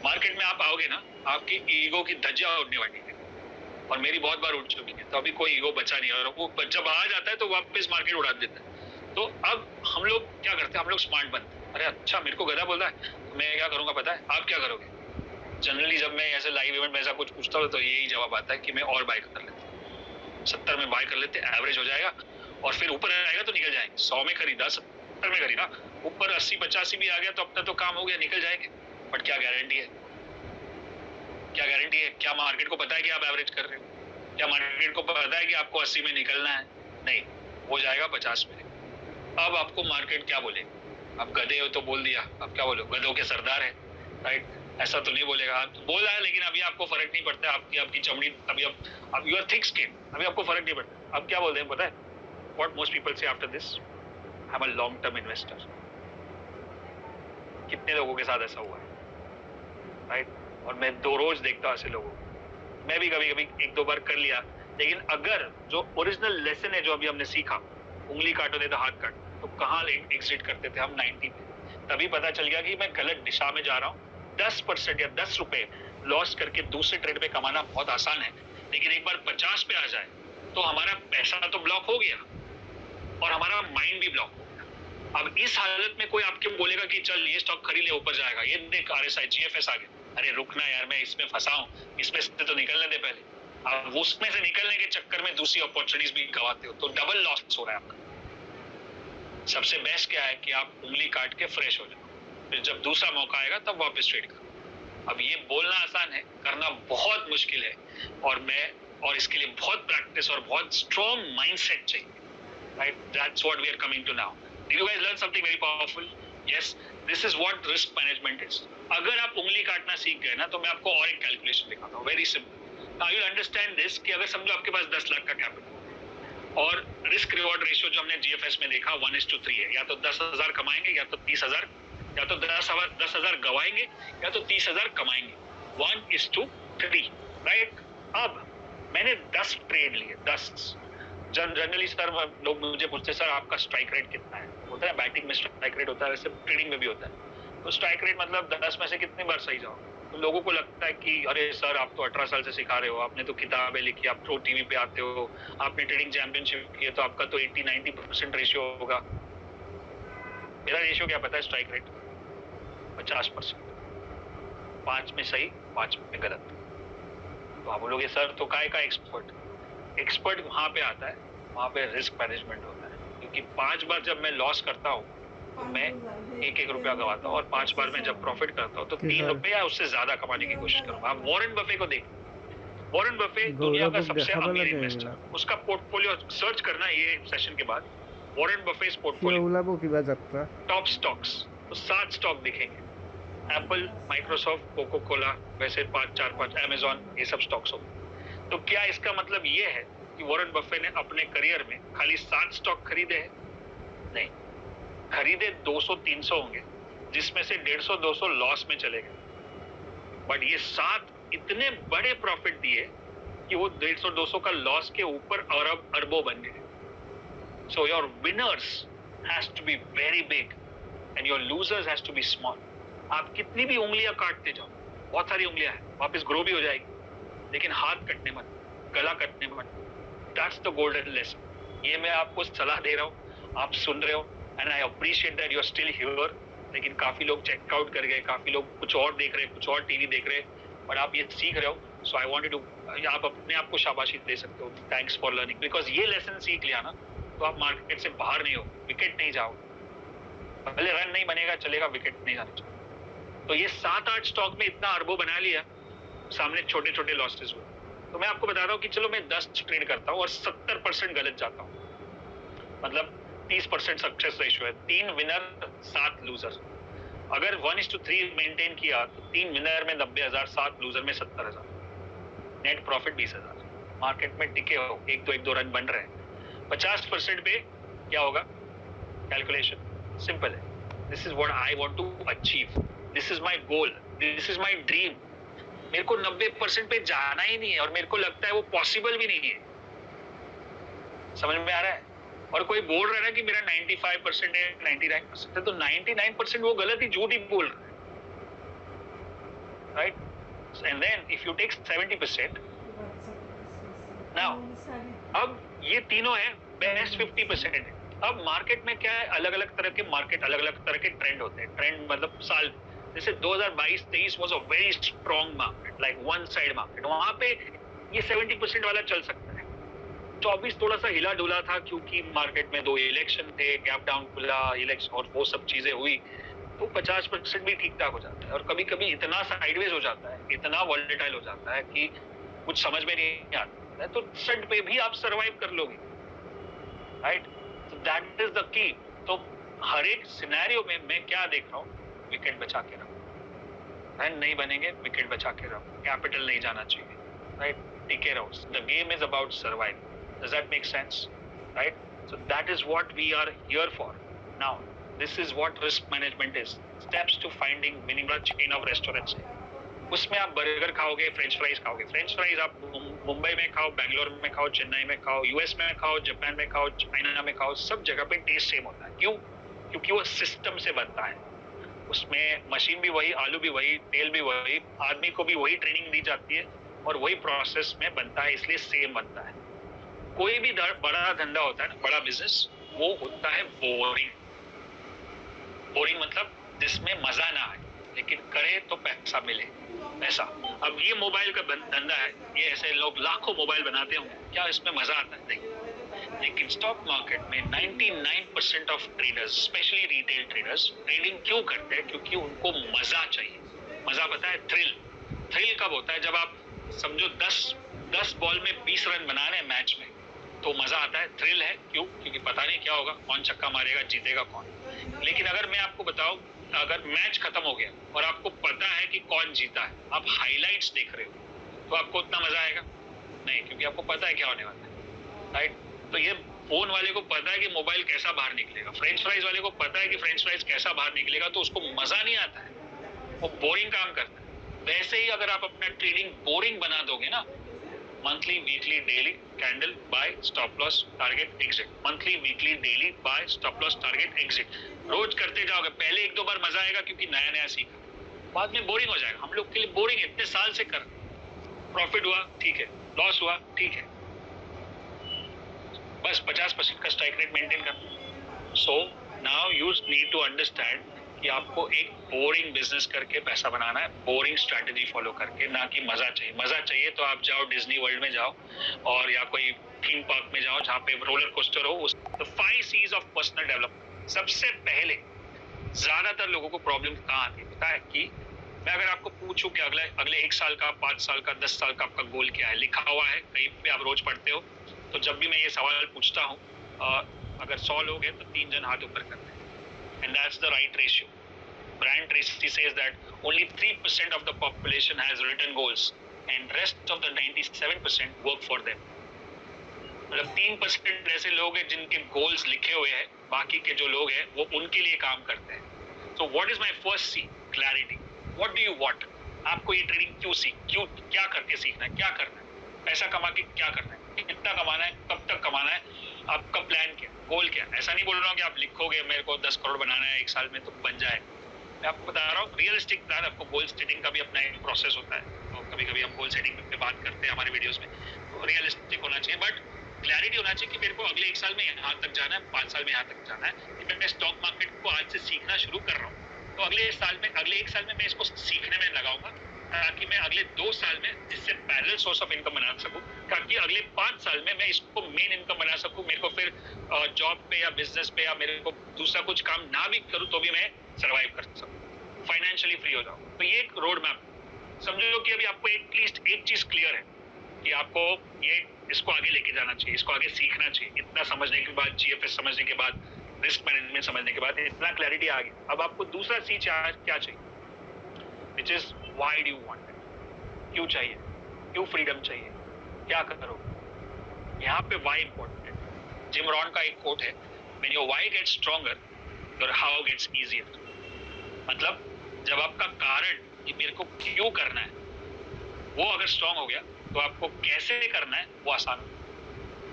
मार्केट में आप आओगे ना, आपकी ईगो की धज्जियां उड़ने वाली है, और मेरी बहुत बार उड़ चुकी है, तो अभी कोई ईगो बचा नहीं, और वो जब आ जाता है तो वापस मार्केट उड़ा देता है। तो अब हम लोग क्या करते हैं, हम लोग स्मार्ट बनते हैं। अरे अच्छा, मेरे को गधा बोल रहा है, तो मैं क्या करूंगा पता है? आप क्या करोगे? जनरली जब मैं ऐसे लाइव इवेंट में ऐसा कुछ पूछता हूँ तो यही जवाब आता है कि मैं और बाय कर लेता हूँ, 70 में बाय कर लेते, एवरेज हो जाएगा, और फिर ऊपर आएगा तो निकल जाएंगे। 100 में खरीदा, 70 में खरीदा, ऊपर 80-85 भी आ गया तो अपना तो काम हो गया, निकल जाएंगे। बट क्या गारंटी है? क्या गारंटी है? क्या मार्केट को पता है कि आप एवरेज कर रहे हो? क्या मार्केट को पता है कि आपको 80 में निकलना है? नहीं, हो जाएगा 50 में। अब आपको मार्केट क्या बोले? आप गधे हो तो बोल दिया, अब क्या बोलो? गधों के सरदार है, राइट? ऐसा तो नहीं बोलेगा, आप तो बोला है, लेकिन अभी आपको फर्क नहीं पड़ता, आपकी चमड़ी अभी अब यू आर थिक स्किन, अभी आपको फर्क नहीं पड़ता। अब क्या बोलते हैं पता है? व्हाट मोस्ट पीपल से after this, I am a long term investor. कितने लोगों के साथ ऐसा हुआ है, राइट? और मैं दो रोज देखता हूँ ऐसे लोगों को। मैं भी कभी कभी 1-2 बार कर लिया, लेकिन अगर जो ओरिजिनल लेसन है जो अभी हमने सीखा, उंगली काटो नहीं तो हाथ काटो, तो कहाँ एग्जिट करते थे हम 90 पे। तभी पता चल गया कि मैं गलत दिशा में जा रहा हूँ। 10% या 10 रुपए लॉस करके दूसरे ट्रेड पे कमाना बहुत आसान है, लेकिन एक बार 50 पे आ जाए तो हमारा पैसा तो ब्लॉक हो गया और हमारा माइंड भी ब्लॉक हो गया। अब इस हालत में कोई आपके बोलेगा कि चल ये स्टॉक खरीद ले, ऊपर जाएगा, ये देख RSI GFS आ गया, अरे रुकना यार, मैं इसमें फंसा हूँ, इसमें से तो निकलने दे पहले। अब उसमें से निकलने के चक्कर में दूसरी अपॉर्चुनिटीज भी गवाते हो, तो डबल लॉस हो रहा है आपका। सबसे बेस्ट क्या है कि आप उंगली काट के फ्रेश हो जाओ, फिर जब दूसरा मौका आएगा तब वापस ट्रेड करो। अब ये बोलना आसान है, करना बहुत मुश्किल है, और इसके लिए बहुत प्रैक्टिस और बहुत स्ट्रॉन्ग माइंडसेट चाहिए, right? That's what we are coming to now. Did you guys learn something very powerful? Yes, this is what risk management is. अगर आप उंगली काटना सीख गए ना, तो मैं आपको और एक कैलकुलेशन दिखाता हूँ, very simple. Now you understand this कि अगर समझो आपके पास 10 लाख का कैपिटल और रिस्क रिवॉर्ड रेशियो जो हमने GFS में देखा 1:3 है, या तो 10,000 कमाएंगे या तो 30,000, या तो 10,000 गवाएंगे या तो 30,000 कमाएंगे, 1:3, राइट? अब मैंने 10 ट्रेड लिए, 10। जनरली सर लोग मुझे पूछते सर आपका स्ट्राइक रेट कितना है? होता है बैटिंग में स्ट्राइक रेट होता है, वैसे ट्रेडिंग में भी होता है। तो स्ट्राइक रेट मतलब 10 में से कितनी बार सही जाओ? तो लोगों को लगता है कि अरे सर आप तो 18 साल से सिखा रहे हो, आपने तो किताबें लिखी, आप प्रो टीवी पे आते हो, आपने ट्रेडिंग चैंपियनशिप की है, तो आपका तो 80-90% रेशियो होगा। मेरा रेशियो क्या पता है? स्ट्राइक रेट 50%, 5 में सही, 5 में गलत। तो आप बोलोगे सर तो काय का एक्सपर्ट वहां पे आता है, वहां पे रिस्क मैनेजमेंट होता है, क्योंकि 5 बार जब मैं लॉस करता हूँ तो मैं 1-1 रुपया गवाता हूँ, और 5 बार में जब प्रॉफिट करता हूँ तो 3 रुपये या उससे ज्यादा कमाने की कोशिश करूंगा। आप वॉरेन बफे को देख, वॉरेन बफे दुनिया का सबसे अमीर इन्वेस्टर, उसका पोर्टफोलियो सर्च करना ये सेशन के बाद, वॉरेन बफे's पोर्टफोलियो टॉप स्टॉक्स, तो 7 स्टॉक दिखेंगे, एप्पल, माइक्रोसॉफ्ट, कोको कोला, वैसे 4-5 अमेजॉन, ये सब स्टॉक्स होंगे। तो क्या इसका मतलब ये है कि वॉरेन बफे ने अपने करियर में खाली 7 स्टॉक खरीदे हैं? नहीं, खरीदे 200-300 होंगे, जिसमें से 150-200 लॉस में चले गए, बट ये 7 इतने बड़े प्रॉफिट दिए कि वो 150-200 का लॉस के ऊपर अरबों बन गए। So your winners has to be very big and your losers has to be small. आप कितनी भी उंगलियां काटते जाओ, बहुत सारी उंगलियां हैं, वापस ग्रो भी हो जाएगी, लेकिन हाथ कटने मत, गला कटने मत। That's the golden lesson. ये मैं आपको सलाह दे रहा हूँ, आप सुन रहे हो, and I appreciate that you are still here. लेकिन काफी लोग चेकआउट कर गए, काफी लोग कुछ और देख रहे हैं, कुछ और टीवी देख रहे हैं, बट आप ये सीख रहे हो। सो आई वांटेड टू, आप अपने आप को शाबाशी दे सकते हो, थैंक्स फॉर लर्निंग, बिकॉज ये लेसन सीख लिया ना तो आप मार्केट से बाहर नहीं हो, विकेट नहीं जाओ, पहले रन नहीं बनेगा चलेगा, विकेट नहीं जाना चाहिए। तो ये 7-8 स्टॉक में इतना अरबों बना लिया, सामने छोटे छोटे लॉसेस हुए। तो मैं आपको बता रहा हूँ कि चलो मैं 10 ट्रेड करता हूँ और 70% गलत जाता हूँ, मतलब 30% सक्सेस रेशियो है, 3 विनर 7 लूजर। अगर 1:3 मेंटेन किया तो 3 विनर में 90,000, 7 लूजर में 70,000, नेट प्रॉफिट 20,000। मार्केट में टिके हो, 1-2 रन बन रहे हैं, 50% पे क्या होगा? कैलकुलेशन सिंपल है, this is what I want to achieve, this is my goal, this is my dream. मेरे को 90% पे जाना ही नहीं है, और मेरे को लगता है वो पॉसिबल भी नहीं है। समझ में आ रहा है? और कोई बोल रहा है ना कि मेरा 95% है, 99% है, तो 99% वो गलत ही झूठ ही बोल रहा है, right? And then if you take 70%, now अब ये तीनों है, बेस्ट 50% है। अब मार्केट में क्या है, अलग अलग तरह के मार्केट, अलग अलग तरह के ट्रेंड होते हैं। ट्रेंड मतलब साल, जैसे 2022-23 was a very strong market, like one side market, वहां पे ये 70% वाला चल सकता है। 24 थोड़ा सा हिला डुला था क्योंकि मार्केट में 2 इलेक्शन थे, गैप डाउन खुला, इलेक्शन और वो सब चीजें हुई, तो 50% भी ठीक ठाक हो जाता है। और कभी कभी इतना साइडवेज हो जाता है, इतना वॉलेटाइल हो जाता है कि कुछ समझ में नहीं आता है, तो सट पे भी आप सरवाइव कर लोगे, राइट? तो दैट इज द की। तो हर एक सिनेरियो में मैं क्या देख रहा हूँ, विकेट बचा के रखो, रन नहीं बनेंगे, विकेट बचा के रखो, कैपिटल नहीं जाना चाहिए, राइट? टिके रहो। The game is about survive. Does that make sense? Right? So that is what we are here for. Now, this is what risk management is. Steps to finding winning chain of restaurants. उसमें आप बर्गर खाओगे, फ्रेंच फ्राइज खाओगे। फ्रेंच फ्राइज आप मुंबई में खाओ, बेंगलोर में खाओ, चेन्नई में खाओ, यूएस में खाओ, जापान में खाओ, चाइना में खाओ, सब जगह पे टेस्ट सेम होता है। क्यों? क्योंकि वो सिस्टम से बनता है। उसमें मशीन भी वही, आलू भी वही, तेल भी वही, आदमी को भी वही ट्रेनिंग दी जाती है और वही प्रोसेस में बनता है, इसलिए सेम बनता है। कोई भी बड़ा धंधा होता है ना, बड़ा बिजनेस, वो होता है बोरिंग। बोरिंग मतलब जिसमें मजा ना आए, लेकिन करे तो पैसा मिले, पैसा। अब ये मोबाइल का धंधा है, ये ऐसे लोग लाखों मोबाइल बनाते होंगे, क्या इसमें मजा आता है? नहीं। लेकिन स्टॉक मार्केट में 99% of traders, specially retail traders, trading क्यों करते हैं? क्योंकि उनको मजा चाहिए। मजा पता है? थ्रिल। थ्रिल कब होता है? जब आप समझो 10 बॉल में 20 रन बना रहे हैं मैच में, तो मजा आता है, थ्रिल है। क्यों? क्योंकि पता नहीं क्या होगा, कौन छक्का मारेगा, जीतेगा कौन। लेकिन अगर मैं आपको बताऊं, अगर मैच खत्म हो गया और आपको पता है कि कौन जीता है, आप हाइलाइट्स देख रहे हो, तो आपको उतना मजा आएगा नहीं, क्योंकि आपको पता है क्या होने वाला है, राइट? तो ये फोन वाले को पता है कि मोबाइल कैसा बाहर निकलेगा, फ्रेंच फ्राइज वाले को पता है कि फ्रेंच फ्राइज कैसा बाहर निकलेगा, तो उसको मजा नहीं आता है, वो बोरिंग काम करता है। वैसे ही अगर आप अपना ट्रेडिंग बोरिंग बना दोगे ना, monthly, weekly, daily, candle, buy, stop loss, target, exit. monthly, weekly, daily, buy, stop loss, target, exit. रोज करते जाओगे, पहले 1-2 बार मजा आएगा क्योंकि नया नया सीखा, बाद में बोरिंग हो जाएगा। हम लोग के लिए बोरिंग है, इतने साल से कर, प्रॉफिट हुआ ठीक है, लॉस हुआ ठीक है, बस 50% का स्ट्राइक रेट मेंटेन कर। So now you need to understand कि आपको एक बोरिंग बिजनेस करके पैसा बनाना है, बोरिंग स्ट्रैटेजी फॉलो करके, ना कि मजा चाहिए। मजा चाहिए तो आप जाओ डिज्नी वर्ल्ड में जाओ, और या कोई थीम पार्क में जाओ जहाँ पे रोलर कोस्टर हो। तो 5 C's ऑफ पर्सनल डेवलपमेंट। सबसे पहले ज्यादातर लोगों को प्रॉब्लम कहाँ आती है पता है? कि मैं अगर आपको पूछूं कि अगले 1 साल का, 5 साल का, 10 साल का आपका गोल क्या है, लिखा हुआ है कहीं पे, आप रोज पढ़ते हो, तो जब भी मैं ये सवाल पूछता हूँ, अगर 100 लोग हैं तो 3 जन हाथ ऊपर करते हैं, and that's the right ratio. Brian Tracy says that only 3% of the population has written goals and rest of the 97% work for them. मतलब 3% ऐसे लोग हैं जिनके गोल्स लिखे हुए हैं, बाकी के जो लोग हैं वो उनके लिए काम करते हैं। So what is my first C? Clarity. What do you want? आपको ये ट्रेडिंग क्यों क्या करके सीखना है, क्या करना है, पैसा कमा के क्या करना है, कितना कमाना है, कब तक कमाना है, आपका प्लान क्या, गोल क्या? ऐसा नहीं बोल रहा हूँ कि आप लिखोगे मेरे को 10 करोड़ बनाना है 1 साल में तो बन जाए। मैं आपको बता रहा हूँ रियलिस्टिक प्लान। आपको गोल सेटिंग का भी अपना एक प्रोसेस होता है, तो कभी कभी हम गोल सेटिंग पे बात करते हैं हमारे वीडियोस में। तो रियलिस्टिक होना चाहिए, बट क्लैरिटी होना चाहिए कि मेरे को अगले 1 साल में यहाँ तक जाना है, 5 साल में यहाँ तक जाना है। मैं स्टॉक मार्केट को आज से सीखना शुरू कर रहा हूँ, तो अगले 1 साल में मैं इसको सीखने में लगाऊंगा, ताकि मैं अगले 2 साल में इससे पैरेलल सोर्स ऑफ इनकम बना सकूं, ताकि अगले 5 साल में मैं इसको मेन इनकम बना सकूं। मेरे को फिर जॉब पे या बिजनेस पे या मेरे को दूसरा कुछ काम ना भी करूं तो भी मैं सर्वाइव कर सकूं, फाइनेंशियली फ्री हो जाऊं। तो ये एक रोड मैप समझ लो कि अभी आपको एटलीस्ट एक चीज क्लियर है कि आपको इसको आगे लेके जाना चाहिए, इसको आगे सीखना चाहिए। इतना समझने के बाद, GFS समझने के बाद, रिस्क मैनेजमेंट समझने के बाद इतना क्लैरिटी आ गई। अब आपको दूसरा C क्या चाहिए, which is why do you want it? क्यों चाहिए, क्यों फ्रीडम चाहिए, क्या करो? यहाँ पे व्हाई इंपॉर्टेंट है। जिम रॉन का एक कोट है, when your why gets stronger your how gets easier. मतलब जब आपका कारण कि मेरे को क्यों करना है वो अगर स्ट्रॉन्ग हो गया, तो आपको कैसे करना है वो आसान हो।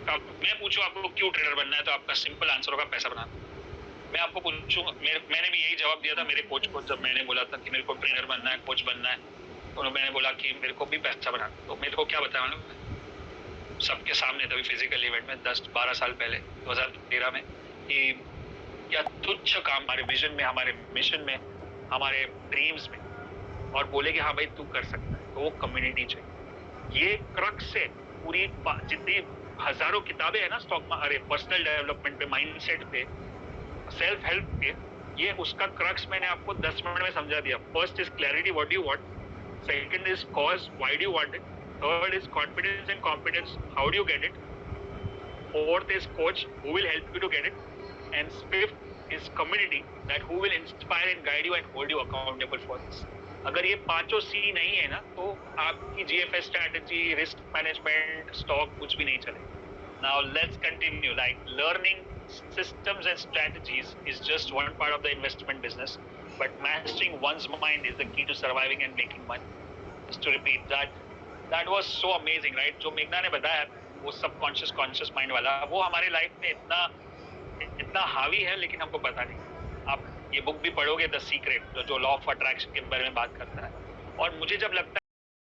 मैं पूछूं आपको क्यों ट्रेडर बनना है, तो आपका सिंपल आंसर होगा पैसा बनाना। मैं आपको पूछूंगा, मैंने भी यही जवाब दिया था मेरे कोच को जब मैंने बोला था कि मेरे को ट्रेनर बनना है, कोच बनना है, तो मैंने बोला कि मेरे को भी पैसा बनाना। तो मेरे को क्या बताया मालूम, सबके सामने तभी फिजिकल इवेंट में 10-12 साल पहले 2013 में, कि क्या तुच्छ काम हमारे विजन में, हमारे मिशन में, हमारे ड्रीम्स में, और बोले कि हाँ भाई तू कर सकता है, तो वो कम्युनिटी चाहिए। ये क्रक्स से पूरी जितनी हजारों किताबें है ना स्टॉक में, अरे पर्सनल डेवलपमेंट पे, माइंडसेट पे, सेल्फ हेल्प पे, ये उसका क्रक्स मैंने आपको 10 मिनट में समझा दिया। First is clarity, what do you want, second is cause, why do you want it, third is confidence and competence, how do you get it, fourth is coach who will help you to get it, and fifth is community that who will inspire and guide you and hold you accountable for this. अगर ये पांचों सी नहीं है ना, तो आपकी GFS strategy, risk management, stock कुछ भी नहीं चलेगा। Now let's continue. Like, learning systems and strategies is just one part of the investment business, but mastering one's mind is the key to surviving and making money. Just to repeat that was so amazing, right? जो मेघना ने बताया, वो सबकॉन्शियस कॉन्शियस माइंड वाला, वो हमारे लाइफ में इतना हावी है, लेकिन हमको पता नहीं। आप ये बुक भी पढ़ोगे, द सीक्रेट, जो लॉ ऑफ अट्रैक्शन के बारे में बात करता है, और मुझे जब लगता है